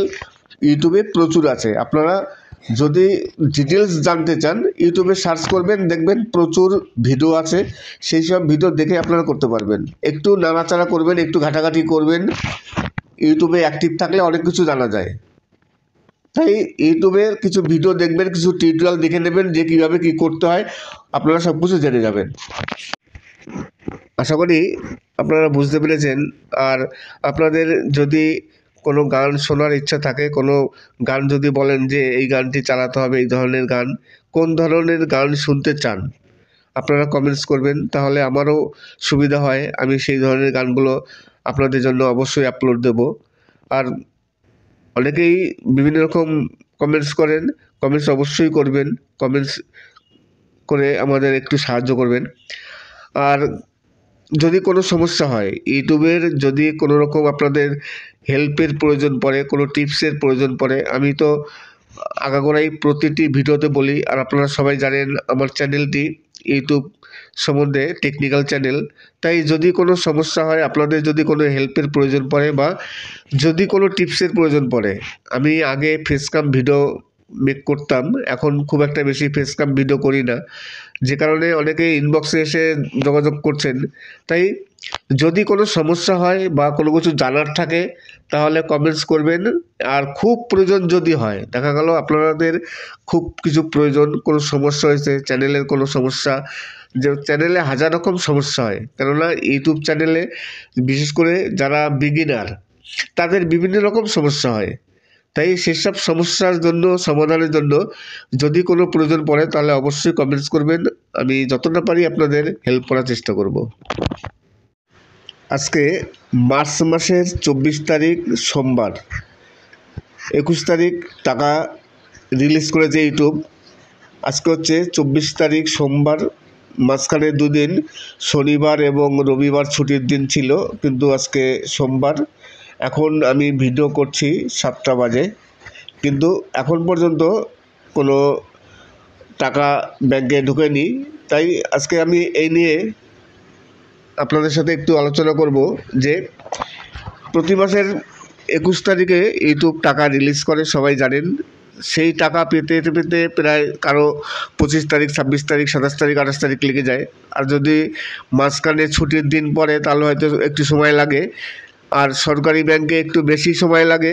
ইউটিউবে প্রচুর আছে। আপনারা যদি ডিটেলস জানতে চান, ইউটিউবে সার্চ করবেন, দেখবেন প্রচুর ভিডিও আছে। সেই সব ভিডিও দেখে আপনারা করতে পারবেন। একটু নাড়াচাড়া করবেন, একটু ঘাটাঘাটি করবেন। ইউটিউবে অ্যাক্টিভ থাকলে অনেক কিছু জানা যায়। তাই ইউটিউবে কিছু ভিডিও দেখবেন, কিছু টিউটোরিয়াল দেখে নেবেন যে কীভাবে কী করতে হয়, আপনারা সব কিছু জেনে যাবেন। আশা করি আপনারা বুঝতে পেরেছেন। আর আপনাদের যদি কোনো গান শোনার ইচ্ছা থাকে, কোনো গান যদি বলেন যে এই গানটি চালাতে হবে, এই ধরনের গান, কোন ধরনের গান শুনতে চান, আপনারা কমেন্টস করবেন, তাহলে আমারও সুবিধা হয়। আমি সেই ধরনের গানগুলো আপনাদের জন্য অবশ্যই আপলোড দেব। আর অনেকেই বিভিন্ন রকম কমেন্টস করেন, কমেন্টস অবশ্যই করবেন, কমেন্টস করে আমাদের একটু সাহায্য করবেন। আর যদি কোনো সমস্যা হয়, ইউটিউবের যদি কোনো রকম আপনাদের হেল্পের প্রয়োজন পড়ে, কোনো টিপসের প্রয়োজন পড়ে, আমি তো আগাগোড়াই প্রতিটি ভিডিওতে বলি, আর আপনারা সবাই জানেন আমার চ্যানেলটি ইউটিউব সম্বন্ধে টেকনিক্যাল চ্যানেল। তাই যদি কোনো সমস্যা হয়, আপনাদের যদি কোনো হেল্পের প্রয়োজন পড়ে বা যদি কোনো টিপসের প্রয়োজন পড়ে, আমি আগে ফেসক্যাম ভিডিও মেক করতাম, এখন খুব একটা বেশি ফেসক্যাম ভিডিও করি না, যে কারণে অনেকে ইনবক্সে এসে যোগাযোগ করছেন। তাই যদি কোনো সমস্যা হয় বা কোনো কিছু জানার থাকে, তাহলে কমেন্টস করবেন। আর খুব প্রয়োজন যদি হয়, দেখা গেল আপনাদের খুব কিছু প্রয়োজন, কোনো সমস্যা হয়েছে, চ্যানেলের কোনো সমস্যা, যে চ্যানেলে হাজার রকম সমস্যা হয়, কেননা ইউটিউব চ্যানেলে বিশেষ করে যারা বিগিনার, তাদের বিভিন্ন রকম সমস্যা হয়। তাই সেসব সমস্যার জন্য সমাধানের জন্য যদি কোনো প্রয়োজন পড়ে, তাহলে অবশ্যই কমেন্টস করবেন। আমি যতটা পারি আপনাদের হেল্প করার চেষ্টা করব। আজকে মার্চ মাসের 24 তারিখ সোমবার, 21 তারিখ টাকা রিলিজ করেছে ইউটিউব। আজকে হচ্ছে 24 তারিখ সোমবার, মাঝখানে দুদিন শনিবার এবং রবিবার ছুটির দিন ছিল, কিন্তু আজকে সোমবার। এখন আমি ভিডিও করছি 7টা বাজে, কিন্তু এখন পর্যন্ত কোনো টাকা ব্যাংকে ঢুকে নিই। তাই আজকে আমি এই নিয়ে আপনাদের সাথে একটু আলোচনা করব যে প্রতি মাসের 21 তারিখে ইউটিউব টাকা রিলিজ করে, সবাই জানেন। সেই টাকা পেতে পেতে প্রায় কারো 25 তারিখ, 26 তারিখ, 27 তারিখ, 28 তারিখ লেগে যায়। আর যদি মাঝখানে ছুটির দিন পড়ে তাহলে হয়তো একটু সময় লাগে। আর সরকারি ব্যাংকে একটু বেশি সময় লাগে,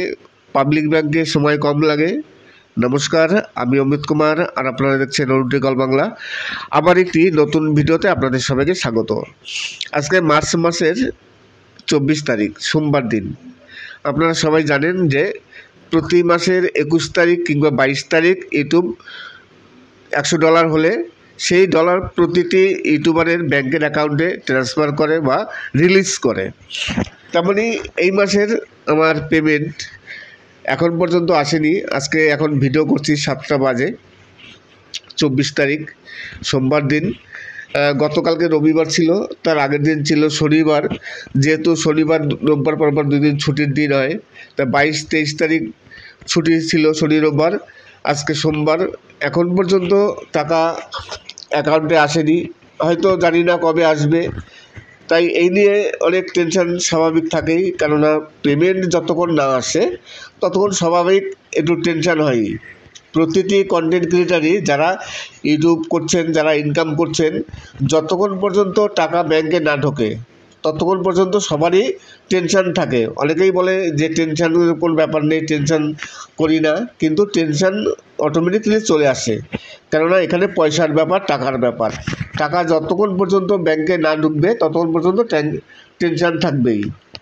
পাবলিক ব্যাংকে সময় কম লাগে। নমস্কার, আমি অমিত কুমার, আর আপনারা দেখছেন অরুণ বাংলা। আবার একটি নতুন ভিডিওতে আপনাদের সবাইকে স্বাগত। আজকে মার্চ মাসের 24 তারিখ সোমবার দিন। আপনারা সবাই জানেন যে প্রতি মাসের 21 তারিখ কিংবা 22 তারিখ ইউটিউব $100 হলে সেই ডলার প্রতিটি ইউটিউবারের ব্যাংকের অ্যাকাউন্টে ট্রান্সফার করে বা রিলিজ করে। তেমনি এই মাসের আমার পেমেন্ট এখন পর্যন্ত আসেনি। আজকে এখন ভিডিও করছি 7টা বাজে, 24 তারিখ সোমবার দিন। গতকালকে রবিবার ছিল, তার আগের দিন ছিল শনিবার। যেহেতু শনিবার রোববার পরপর 2 দিন ছুটির দিন হয়, তা 22-23 তারিখ ছুটি ছিল, শনি রোববার। আজকে সোমবার, এখন পর্যন্ত টাকা অ্যাকাউন্টে আসেনি, হয়তো জানি না কবে আসবে। তাই এই নিয়ে অনেক টেনশন স্বাভাবিক থাকেই, কেননা পেমেন্ট যতক্ষণ না আসে ততক্ষণ স্বাভাবিক একটু টেনশন হয়ই। প্রতিটি কন্টেন্ট ক্রিয়েটারই যারা ইউটিউব করছেন, যারা ইনকাম করছেন, যতক্ষণ পর্যন্ত টাকা ব্যাংকে না ঢোকে ততক্ষণ পর্যন্ত সবারই টেনশন থাকে। অনেকেই বলে যে টেনশনের কোনো ব্যাপার নেই, টেনশন করি না, কিন্তু টেনশন অটোমেটিকলি চলে আসে। কেননা এখানে পয়সার ব্যাপার, টাকার ব্যাপার। টাকা যতক্ষণ পর্যন্ত ব্যাংকে না ঢুকবে ততক্ষণ পর্যন্ত টেনশন থাকবেই।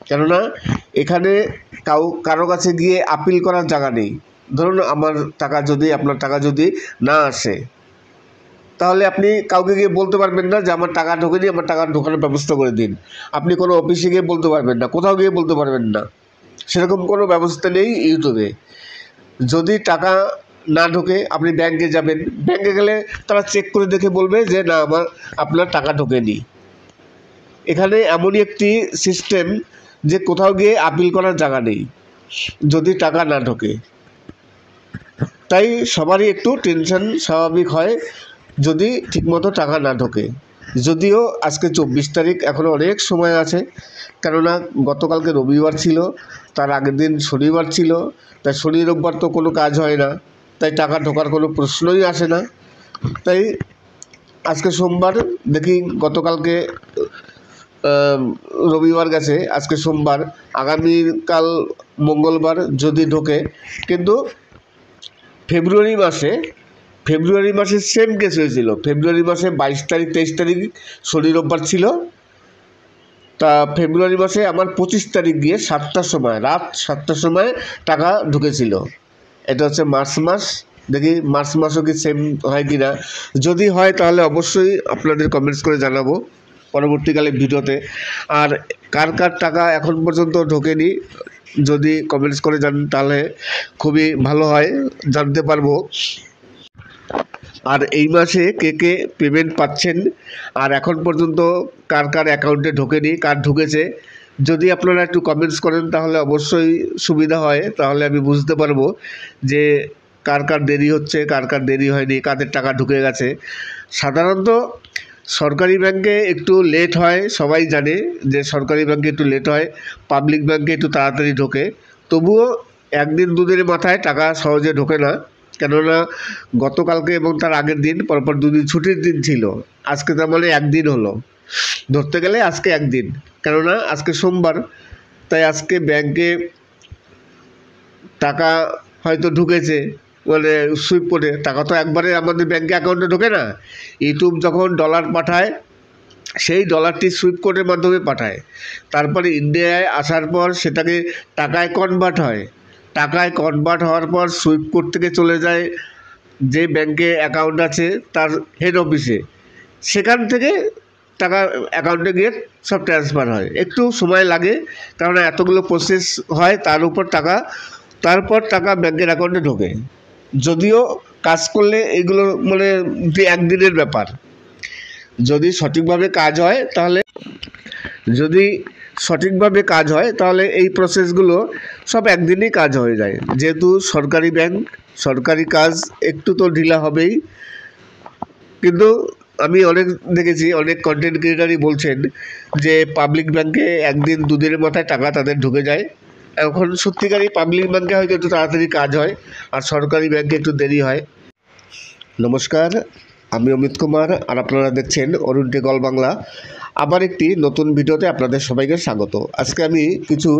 কেননা এখানে কারো কাছে গিয়ে আপিল করার জায়গা নেই। ধরুন আপনার টাকা যদি না আসে, তাহলে আপনি কাউকে গিয়ে বলতে পারবেন না যে আমার টাকা ঢোকেনি, আমার টাকা ঢোকানোর ব্যবস্থা করে দিন। আপনি কোনো অফিসে গিয়ে বলতে পারবেন না, কোথাও গিয়ে বলতে পারবেন না। সেরকম কোনো ব্যবস্থা নেই ইউটিউবে। যদি টাকা না ঢোকে আপনি ব্যাংকে যাবেন, ব্যাংকে গেলে তারা চেক করে দেখে বলবে যে না, আপনার টাকা ঢোকেনি। এখানে এমনই একটি সিস্টেম যে কোথাও গিয়ে আপিল করার জায়গা নেই যদি টাকা না ঢোকে। তাই সবারই একটু টেনশন স্বাভাবিক হয় যদি ঠিকমতো টাকা না ঢোকে। যদিও আজকে 24 তারিখ, এখনও অনেক সময় আছে। কেননা গতকালকে রবিবার ছিল, তার আগের দিন শনিবার ছিল। তাই শনি রোববার তো কোনো কাজ হয় না, তাই টাকা ঢোকার কোনো প্রশ্নই আসে না। তাই আজকে সোমবার, দেখি গতকালকে রবিবার গেছে, আজকে সোমবার, আগামীকাল মঙ্গলবার যদি ঢোকে। কিন্তু ফেব্রুয়ারি মাসে সেম কেস হয়েছিল। ফেব্রুয়ারি মাসে 22 তারিখ 23 তারিখ শনি রোববার ছিল। তা ফেব্রুয়ারি মাসে আমার 25 তারিখ গিয়ে রাত 7টার সময় টাকা ঢুকেছিল। এটা হচ্ছে মার্চ মাস। দেখি মার্চ মাসও কি সেম হয় কি না। যদি হয় তাহলে অবশ্যই আপনাদের কমেন্টস করে জানাবো পরবর্তীকালে ভিডিওতে। আর কার কার টাকা এখন পর্যন্ত ঢোকেনি যদি কমেন্টস করে জানান তাহলে খুবই ভালো হয়, জানতে পারবো। আর এই মাসে কে কে পেমেন্ট পাচ্ছেন, আর এখন পর্যন্ত কার কার অ্যাকাউন্টে ঢোকেনি, কার ঢুকেছে, যদি আপনারা একটু কমেন্টস করেন তাহলে অবশ্যই সুবিধা হয়। তাহলে আমি বুঝতে পারবো যে কার কার দেরি হচ্ছে, কার কার দেরি হয়নি, কাদের টাকা ঢুকে গেছে। সাধারণত সরকারি ব্যাংকে একটু লেট হয়, সবাই জানে যে সরকারি ব্যাংকে একটু লেট হয়, পাবলিক ব্যাংকে একটু তাড়াতাড়ি ঢোকে। তবুও 1 দিন 2 দিনের মাথায় টাকা সহজে ঢোকে না। কেননা গতকালকে এবং তার আগের দিন পরপর 2 দিন ছুটির দিন ছিল। আজকে তার মানে 1 দিন হলো, ধরতে গেলে আজকে 1 দিন। কেননা আজকে সোমবার, তাই আজকে ব্যাংকে টাকা হয়তো ঢুকেছে, মানে সুইপ করে। টাকা তো একবারে আমাদের ব্যাংকে অ্যাকাউন্টে ঢোকে না। ইউটিউব যখন ডলার পাঠায়, সেই ডলারটি সুইপ কোডের মাধ্যমে পাঠায়। তারপরে ইন্ডিয়ায় আসার পর সেটাকে টাকায় কনভার্ট হয়। টাকায় কনভার্ট হওয়ার পর সুইপ কোড থেকে চলে যায় যে ব্যাংকে অ্যাকাউন্ট আছে তার হেড অফিসে। সেখান থেকে টাকা অ্যাকাউন্টে গিয়ে সব ট্রান্সফার হয়। একটু সময় লাগে, কারণ এতগুলো প্রসেস হয়, তারপর টাকা ব্যাংকের অ্যাকাউন্টে ঢোকে। যদিও কাজ করলে এগুলো মানে 1 দিনের ব্যাপার। যদি সঠিকভাবে কাজ হয় তাহলে এই প্রসেসগুলো সব 1 দিনেই কাজ হয়ে যায়। যেহেতু সরকারি ব্যাংক, সরকারি কাজ একটু তো ঢিলা হবেই। কিন্তু আমি অনেক দেখেছি, অনেক কন্টেন্ট ক্রিয়েটারই বলছেন যে পাবলিক ব্যাংকে একদিন দুদিনের মাথায় টাকা তাদের ঢুকে যায়। এখন সত্যিকারই পাবলিক ব্যাংকে হয়তো একটু তাড়াতাড়ি কাজ হয়, আর সরকারি ব্যাংকে একটু দেরি হয়। নমস্কার, আমি অমিত কুমার, আর আপনারা দেখছেন অরুণ টেকল বাংলা। আবার একটি নতুন ভিডিওতে আপনাদের সবাইকে স্বাগত। আজকে আমি কিছু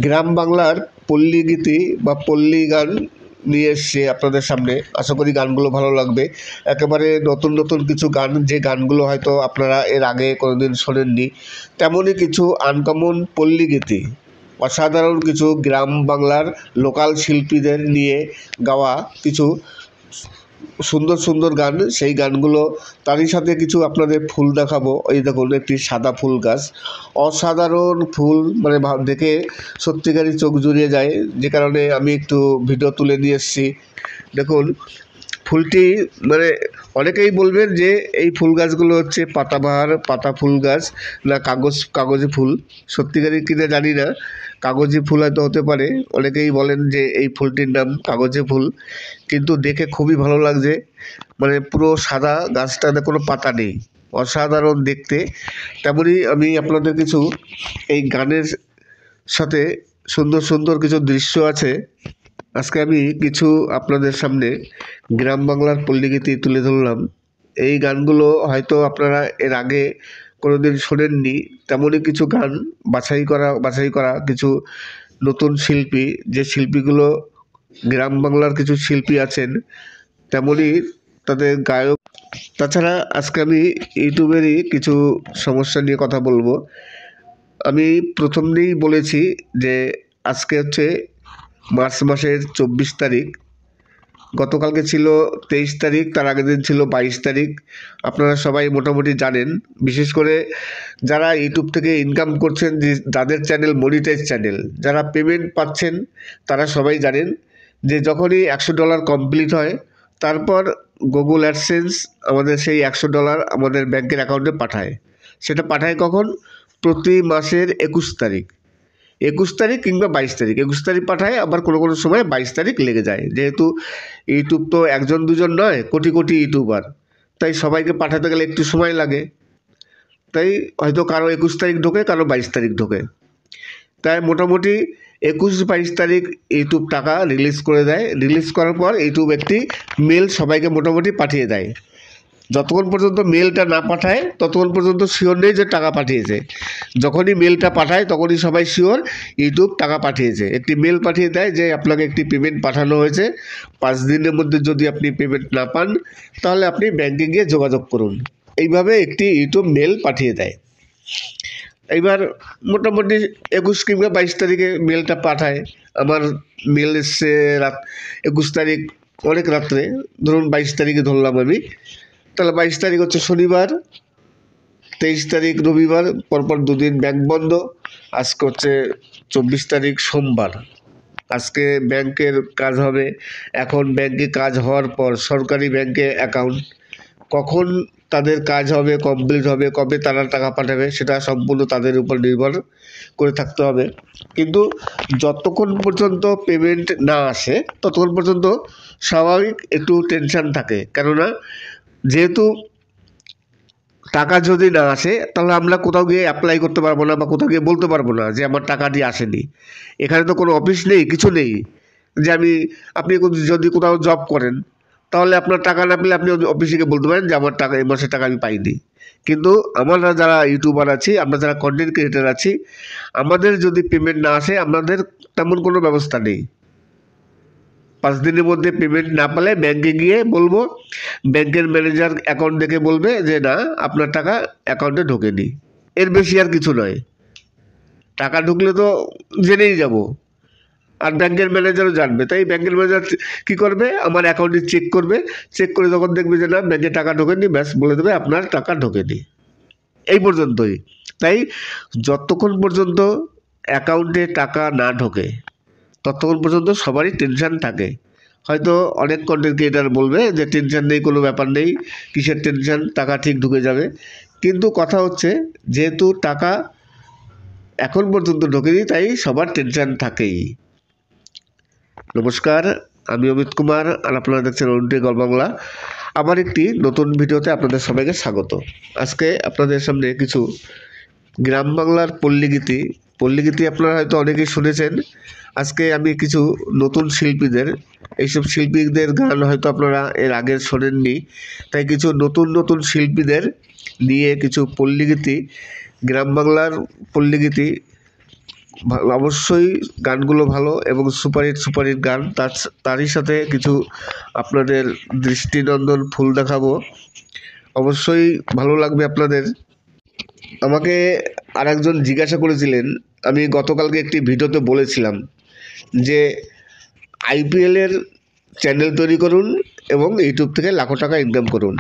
গ্রাম বাংলার পল্লী গীতি বা পল্লী গান নিয়ে এসেছি আপনাদের সামনে। আশা করি গানগুলো ভালো লাগবে। একেবারে নতুন নতুন কিছু গান, যে গানগুলো হয়তো আপনারা এর আগে কোনোদিন শোনেননি, তেমনই কিছু আনকমন পল্লী গীতি, অসাধারণ কিছু গ্রাম বাংলার লোকাল শিল্পীদের নিয়ে গাওয়া কিছু সুন্দর সুন্দর গান। সেই গানগুলো, তারই সাথে কিছু আপনাদের ফুল দেখাবো। এই দেখুন, একটি সাদা ফুল গাছ, অসাধারণ ফুল, মানে দেখে সত্যিকারই চোখ জুড়িয়ে যায়, যে কারণে আমি একটু ভিডিও তুলে নিয়ে এসেছি। দেখুন ফুলটি, মানে অনেকেই বলবেন যে এই ফুল গাছগুলো হচ্ছে পাতাবাহার পাতা ফুল গাছ, না কাগজি ফুল। সত্যিকারই কিনা জানি না, কাগজি ফুল হয়তো হতে পারে। অনেকেই বলেন যে এই ফুলটির নাম কাগজি ফুল, কিন্তু দেখে খুবই ভালো লাগছে। মানে পুরো সাদা, গাছটাতে কোনো পাতা নেই, অসাধারণ দেখতে। তেমনই আমি আপনাদের কিছু এই গানের সাথে সুন্দর সুন্দর কিছু দৃশ্য আছে, আজকে আমি কিছু আপনাদের সামনে গ্রাম বাংলার পল্লীগীতি তুলে ধরলাম। এই গানগুলো হয়তো আপনারা এর আগে কোনোদিন শোনেননি, তেমনই কিছু গান বাছাই করা কিছু নতুন শিল্পী, যে শিল্পীগুলো গ্রাম বাংলার কিছু শিল্পী আছেন, তেমনই তাদের গায়ক। তাছাড়া আজকে আমি ইউটিউবেরই কিছু সমস্যা নিয়ে কথা বলবো। আমি প্রথমেই বলেছি যে আজকে হচ্ছে মার্চ মাসের 24 তারিখ। গতকালকে ছিল 23 তারিখ, তার আগের দিন ছিল 22 তারিখ। আপনারা সবাই মোটামুটি জানেন, বিশেষ করে যারা ইউটিউব থেকে ইনকাম করছেন, যে যাদের চ্যানেল মনিটাইজ চ্যানেল, যারা পেমেন্ট পাচ্ছেন, তারা সবাই জানেন যে যখনই $100 কমপ্লিট হয়, তারপর গুগল অ্যাডসেন্স আমাদের সেই $100 আমাদের ব্যাংকের অ্যাকাউন্টে পাঠায়। সেটা পাঠায় কখন? প্রতি মাসের 21 তারিখ, 21 তারিখ কিংবা 22 তারিখ। 21 তারিখ পাঠায়, আবার কোনো কোনো সময় 22 তারিখ লেগে যায়। যেহেতু ইউটিউব তো একজন দুজন নয়, কোটি কোটি ইউটিউবার, তাই সবাইকে পাঠাতে গেলে একটু সময় লাগে। তাই হয়তো কারো 21 তারিখ ঢোকে, কারো 22 তারিখ ঢোকে। তাই মোটামুটি 21-22 তারিখ ইউটিউব টাকা রিলিজ করে দেয়। রিলিজ করার পর ইউটিউব একটি মেল সবাইকে মোটামুটি পাঠিয়ে দেয়। যতক্ষণ পর্যন্ত মেলটা না পাঠায় ততক্ষণ পর্যন্ত শিওর নেই যে টাকা পাঠিয়েছে। যখনই মেলটা পাঠায় তখনই সবাই শিওর ইউটিউব টাকা পাঠিয়েছে। একটি মেল পাঠিয়ে দেয় যে আপনাকে একটি পেমেন্ট পাঠানো হয়েছে, 5 দিনের মধ্যে যদি আপনি পেমেন্ট না পান তাহলে আপনি ব্যাংকে গিয়ে যোগাযোগ করুন। এইভাবে একটি ইউটিউব মেল পাঠিয়ে দেয়। এইবার মোটামুটি 21 কিংবা 22 তারিখে মেলটা পাঠায়। আমার মেল এসছে 21 তারিখ অনেক রাত্রে, ধরুন 22 তারিখে ধরলাম আমি, তাহলে 22 তারিখ হচ্ছে শনিবার, 23 তারিখ রবিবার, পরপর দুদিন ব্যাংক বন্ধ। আজকে হচ্ছে 24 তারিখ সোমবার। আজকে ব্যাংকের কাজ হবে। এখন ব্যাংকে কাজ হওয়ার পর সরকারি ব্যাংকে অ্যাকাউন্ট, কখন তাদের কাজ হবে, কমপ্লিট হবে, কবে তারা টাকা পাঠাবে, সেটা সম্পূর্ণ তাদের উপর নির্ভর করে থাকতে হবে। কিন্তু যতক্ষণ পর্যন্ত পেমেন্ট না আসে ততক্ষণ পর্যন্ত স্বাভাবিক একটু টেনশন থাকে। কেননা যেহেতু টাকা যদি না আসে তাহলে আমরা কোথাও গিয়ে অ্যাপ্লাই করতে পারবো না, বা কোথাও গিয়ে বলতে পারবো না যে আমার টাকাটি আসেনি। এখানে তো কোনো অফিস নেই, কিছু নেই যে আপনি যদি কোথাও জব করেন তাহলে আপনার টাকা না পেলে আপনি অফিসে গিয়ে বলতে পারেন যে আমার টাকা, এই মাসের টাকা আমি পাইনি। কিন্তু আমরা যারা ইউটিউবার আছি, আমরা যারা কন্টেন্ট ক্রিয়েটার আছি, আমাদের যদি পেমেন্ট না আসে আমাদের তেমন কোনো ব্যবস্থা নেই। 5 দিনের মধ্যে পেমেন্ট না পেলে ব্যাংকে গিয়ে বলবো, ব্যাংকের ম্যানেজার অ্যাকাউন্ট দেখে বলবে যে না, আপনার টাকা অ্যাকাউন্টে ঢোকেনি। এর বেশি আর কিছু নয়। টাকা ঢুকলে তো জেনেই যাব, আর ব্যাংকের ম্যানেজারও জানবে। তাই ব্যাংকের ম্যানেজার কী করবে, আমার অ্যাকাউন্টে চেক করবে, চেক করে যখন দেখবে যে না ব্যাংকে টাকা ঢোকেনি, ব্যাস বলে দেবে আপনার টাকা ঢোকেনি। এই পর্যন্তই। তাই যতক্ষণ পর্যন্ত অ্যাকাউন্টে টাকা না ঢোকে ততক্ষণ পর্যন্ত সবারই টেনশান থাকে। হয়তো অনেক কন্টেন্ট ক্রিয়েটার বলবে যে টেনশান নেই, কোনো ব্যাপার নেই, কিসের টেনশান, টাকা ঠিক ঢুকে যাবে। কিন্তু কথা হচ্ছে, যেহেতু টাকা এখন পর্যন্ত ঢোকেনি তাই সবার টেনশান থাকেই। নমস্কার, আমি অমিত কুমার, আর আপনারা দেখছেন অরুণ গল্প বাংলা। আমার একটি নতুন ভিডিওতে আপনাদের সবাইকে স্বাগত। আজকে আপনাদের সামনে কিছু গ্রাম বাংলার পল্লীগীতি আপনারা হয়তো অনেকেই শুনেছেন। আজকে আমি কিছু নতুন শিল্পীদের, এইসব শিল্পীদের গান হয়তো আপনারা এর আগে শোনেননি, তাই কিছু নতুন শিল্পীদের নিয়ে কিছু পল্লীগীতি, গ্রাম বাংলার পল্লীগীতি। অবশ্যই গানগুলো ভালো এবং সুপারহিট গান। তারই সাথে কিছু আপনাদের দৃষ্টিনন্দন ফুল দেখাবো, অবশ্যই ভালো লাগবে আপনাদের। আমাকে আরেকজন জিজ্ঞাসা করেছিলেন, আমি গতকালকে একটি ভিডিওতে বলেছিলাম যে আইপিএলের চ্যানেল তৈরি করুন এবং ইউটিউব থেকে লাখো টাকা ইনকাম করুন।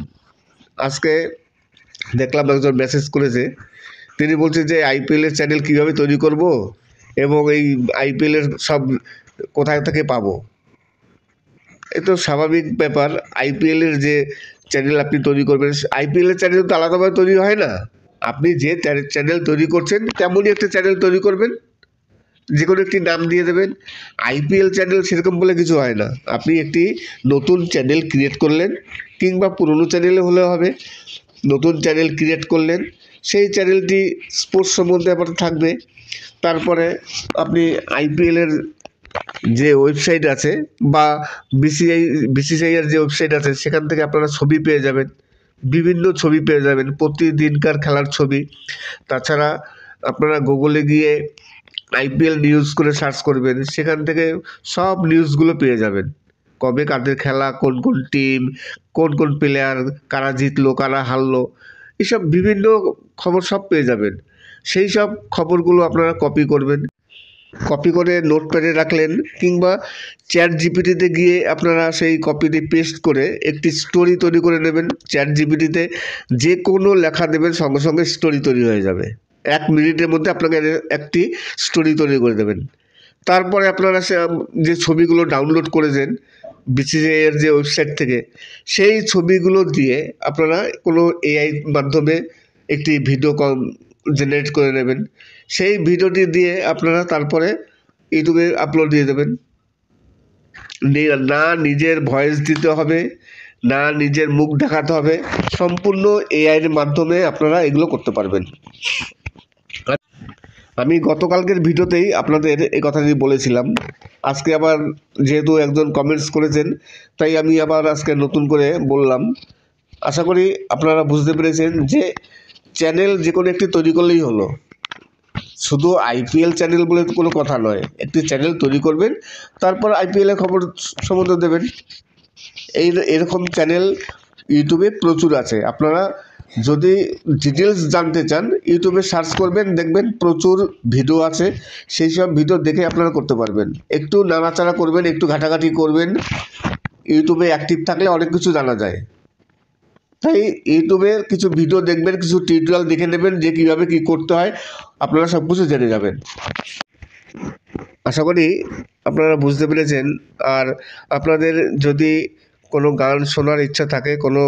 আজকে দেখলাম একজন মেসেজ করেছে, তিনি বলছে যে আইপিএলের চ্যানেল কীভাবে তৈরি করব এবং এই আইপিএলের সব কোথায় থেকে পাবো। এ তো স্বাভাবিক ব্যাপার। আইপিএলের যে চ্যানেল আপনি তৈরি করবেন, আইপিএলের চ্যানেল তো আলাদাভাবে তৈরি হয় না। আপনি যে চ্যানেল তৈরি করছেন তেমনই একটা চ্যানেল তৈরি করবেন, যে কোনো একটি নাম দিয়ে দেবেন। আইপিএল চ্যানেল সেরকম বলে কিছু হয় না। আপনি একটি নতুন চ্যানেল ক্রিয়েট করলেন, কিংবা পুরনো চ্যানেলে হলেও হবে। নতুন চ্যানেল ক্রিয়েট করলেন, সেই চ্যানেলটি স্পোর্টস সম্বন্ধে আবার থাকবে। তারপরে আপনি আইপিএলের যে ওয়েবসাইট আছে বা বিসিসিআইয়ের যে ওয়েবসাইট আছে, সেখান থেকে আপনারা ছবি পেয়ে যাবেন, বিভিন্ন ছবি পেয়ে যাবেন, প্রতিদিনকার খেলার ছবি। তাছাড়া আপনারা গুগলে গিয়ে আইপিএল নিউজ করে সার্চ করবেন, সেখান থেকে সব নিউজগুলো পেয়ে যাবেন। কবে কাদের খেলা, কোন টিম, কোন প্লেয়ার, কারা জিতলো, কারা হারলো, এসব বিভিন্ন খবর সব পেয়ে যাবেন। সেই সব খবরগুলো আপনারা কপি করবেন, কপি করে নোটপ্যাডে রাখলেন, কিংবা চ্যাট জিপিটিতে গিয়ে আপনারা সেই কপিটি পেস্ট করে একটি স্টোরি তৈরি করে নেবেন। চ্যাট জিপিটিতে যে কোনো লেখা দেবেন, সঙ্গে সঙ্গে স্টোরি তৈরি হয়ে যাবে। 1 মিনিটের মধ্যে আপনাকে একটি স্টোরি তৈরি করে দেবেন। তারপরে আপনারা যে ছবিগুলো ডাউনলোড করেছেন বিসিসিআইয়ের যে ওয়েবসাইট থেকে, সেই ছবিগুলো দিয়ে আপনারা কোনো এআই মাধ্যমে একটি ভিডিও জেনারেট করে নেবেন। সেই ভিডিওটি দিয়ে আপনারা তারপরে ইউটিউবে আপলোড দিয়ে দেবেন। না নিজের ভয়েস দিতে হবে, না নিজের মুখ দেখাতে হবে, সম্পূর্ণ এআইয়ের মাধ্যমে আপনারা এগুলো করতে পারবেন। আমি গতকালকের ভিডিওতেই আপনাদের এই কথাটি বলেছিলাম। আজকে আবার যেহেতু একজন কমেন্টস করেছেন, তাই আমি আবার আজকে নতুন করে বললাম। আশা করি আপনারা বুঝতে পেরেছেন যে চ্যানেল যে কোনো একটি তৈরি করলেই হলো। শুধু আইপিএল চ্যানেল বলে কোনো কথা নয়। একটি চ্যানেল তৈরি করবেন, তারপর আইপিএলের খবর সম্বন্ধে দেবেন। এরকম চ্যানেল ইউটিউবে প্রচুর আছে। আপনারা যদি ডিটেলস জানতে চান, ইউটিউবে সার্চ করবেন, দেখবেন প্রচুর ভিডিও আছে। সেই সব ভিডিও দেখে আপনারা করতে পারবেন। একটু নাড়াচাড়া করবেন, একটু ঘাটাঘাটি করবেন। ইউটিউবে অ্যাক্টিভ থাকলে অনেক কিছু জানা যায়। তাই ইউটিউবে কিছু ভিডিও দেখবেন, কিছু টিউটোরিয়াল দেখে নেবেন যে কীভাবে কী করতে হয়, আপনারা সব কিছু জেনে যাবেন। আশা করি আপনারা বুঝতে পেরেছেন। আর আপনাদের যদি কোনো গান শোনার ইচ্ছা থাকে, কোনো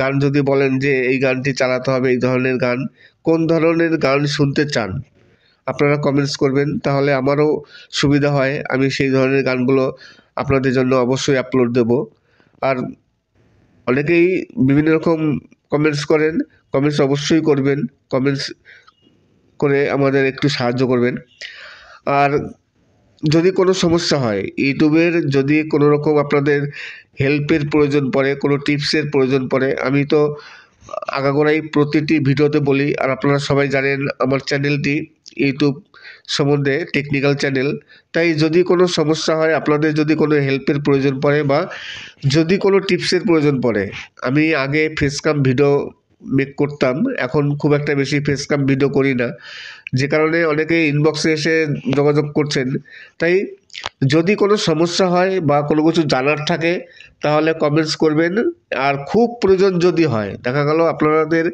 গান যদি বলেন যে এই গানটি চালাতে হবে, এই ধরনের গান, কোন ধরনের গান শুনতে চান, আপনারা কমেন্টস করবেন, তাহলে আমারও সুবিধা হয়। আমি সেই ধরনের গানগুলো আপনাদের জন্য অবশ্যই আপলোড দেব। আর অনেকেই বিভিন্ন রকম কমেন্টস করেন, কমেন্টস অবশ্যই করবেন। কমেন্টস করে আমাদের একটু সাহায্য করবেন। আর যদি কোনো সমস্যা হয়, ইউটিউবের যদি কোনো রকম আপনাদের হেল্পের প্রয়োজন পড়ে, কোনো টিপসের প্রয়োজন পড়ে, আমি তো আগাগোড়াই প্রতিটি ভিডিওতে বলি, আর আপনারা সবাই জানেন আমার চ্যানেলটি ইউটিউব সম্বন্ধে টেকনিক্যাল চ্যানেল। তাই যদি কোনো সমস্যা হয়, আপনাদের যদি কোনো হেল্পের প্রয়োজন পড়ে বা যদি কোনো টিপসের প্রয়োজন পড়ে, আমি আগে ফেসক্যাম ভিডিও মেক করতাম, এখন খুব একটা বেশি ফেসক্যাম ভিডিও করি না, যে কারণে অনেকে ইনবক্সে এসে যোগাযোগ করছেন। তাই যদি কোনো সমস্যা হয় বা কোনো কিছু জানার থাকে, তাহলে কমেন্টস করবেন। আর খুব প্রয়োজন যদি হয়, দেখা গেল আপনাদের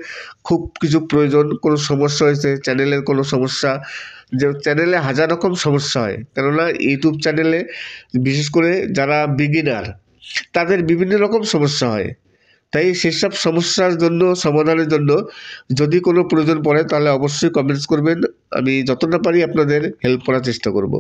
খুব কিছু প্রয়োজন, কোনো সমস্যা হয়েছে, চ্যানেলের কোনো সমস্যা, যে চ্যানেলে হাজার রকম সমস্যা হয়, কেননা ইউটিউব চ্যানেলে বিশেষ করে যারা বিগিনার, তাদের বিভিন্ন রকম সমস্যা হয়। তাই সেসব সমস্যার জন্য সমাধানের জন্য যদি কোনো প্রয়োজন পড়ে, তাহলে অবশ্যই কমেন্টস করবেন। আমি যতটা পারি আপনাদের হেল্প করার চেষ্টা করব।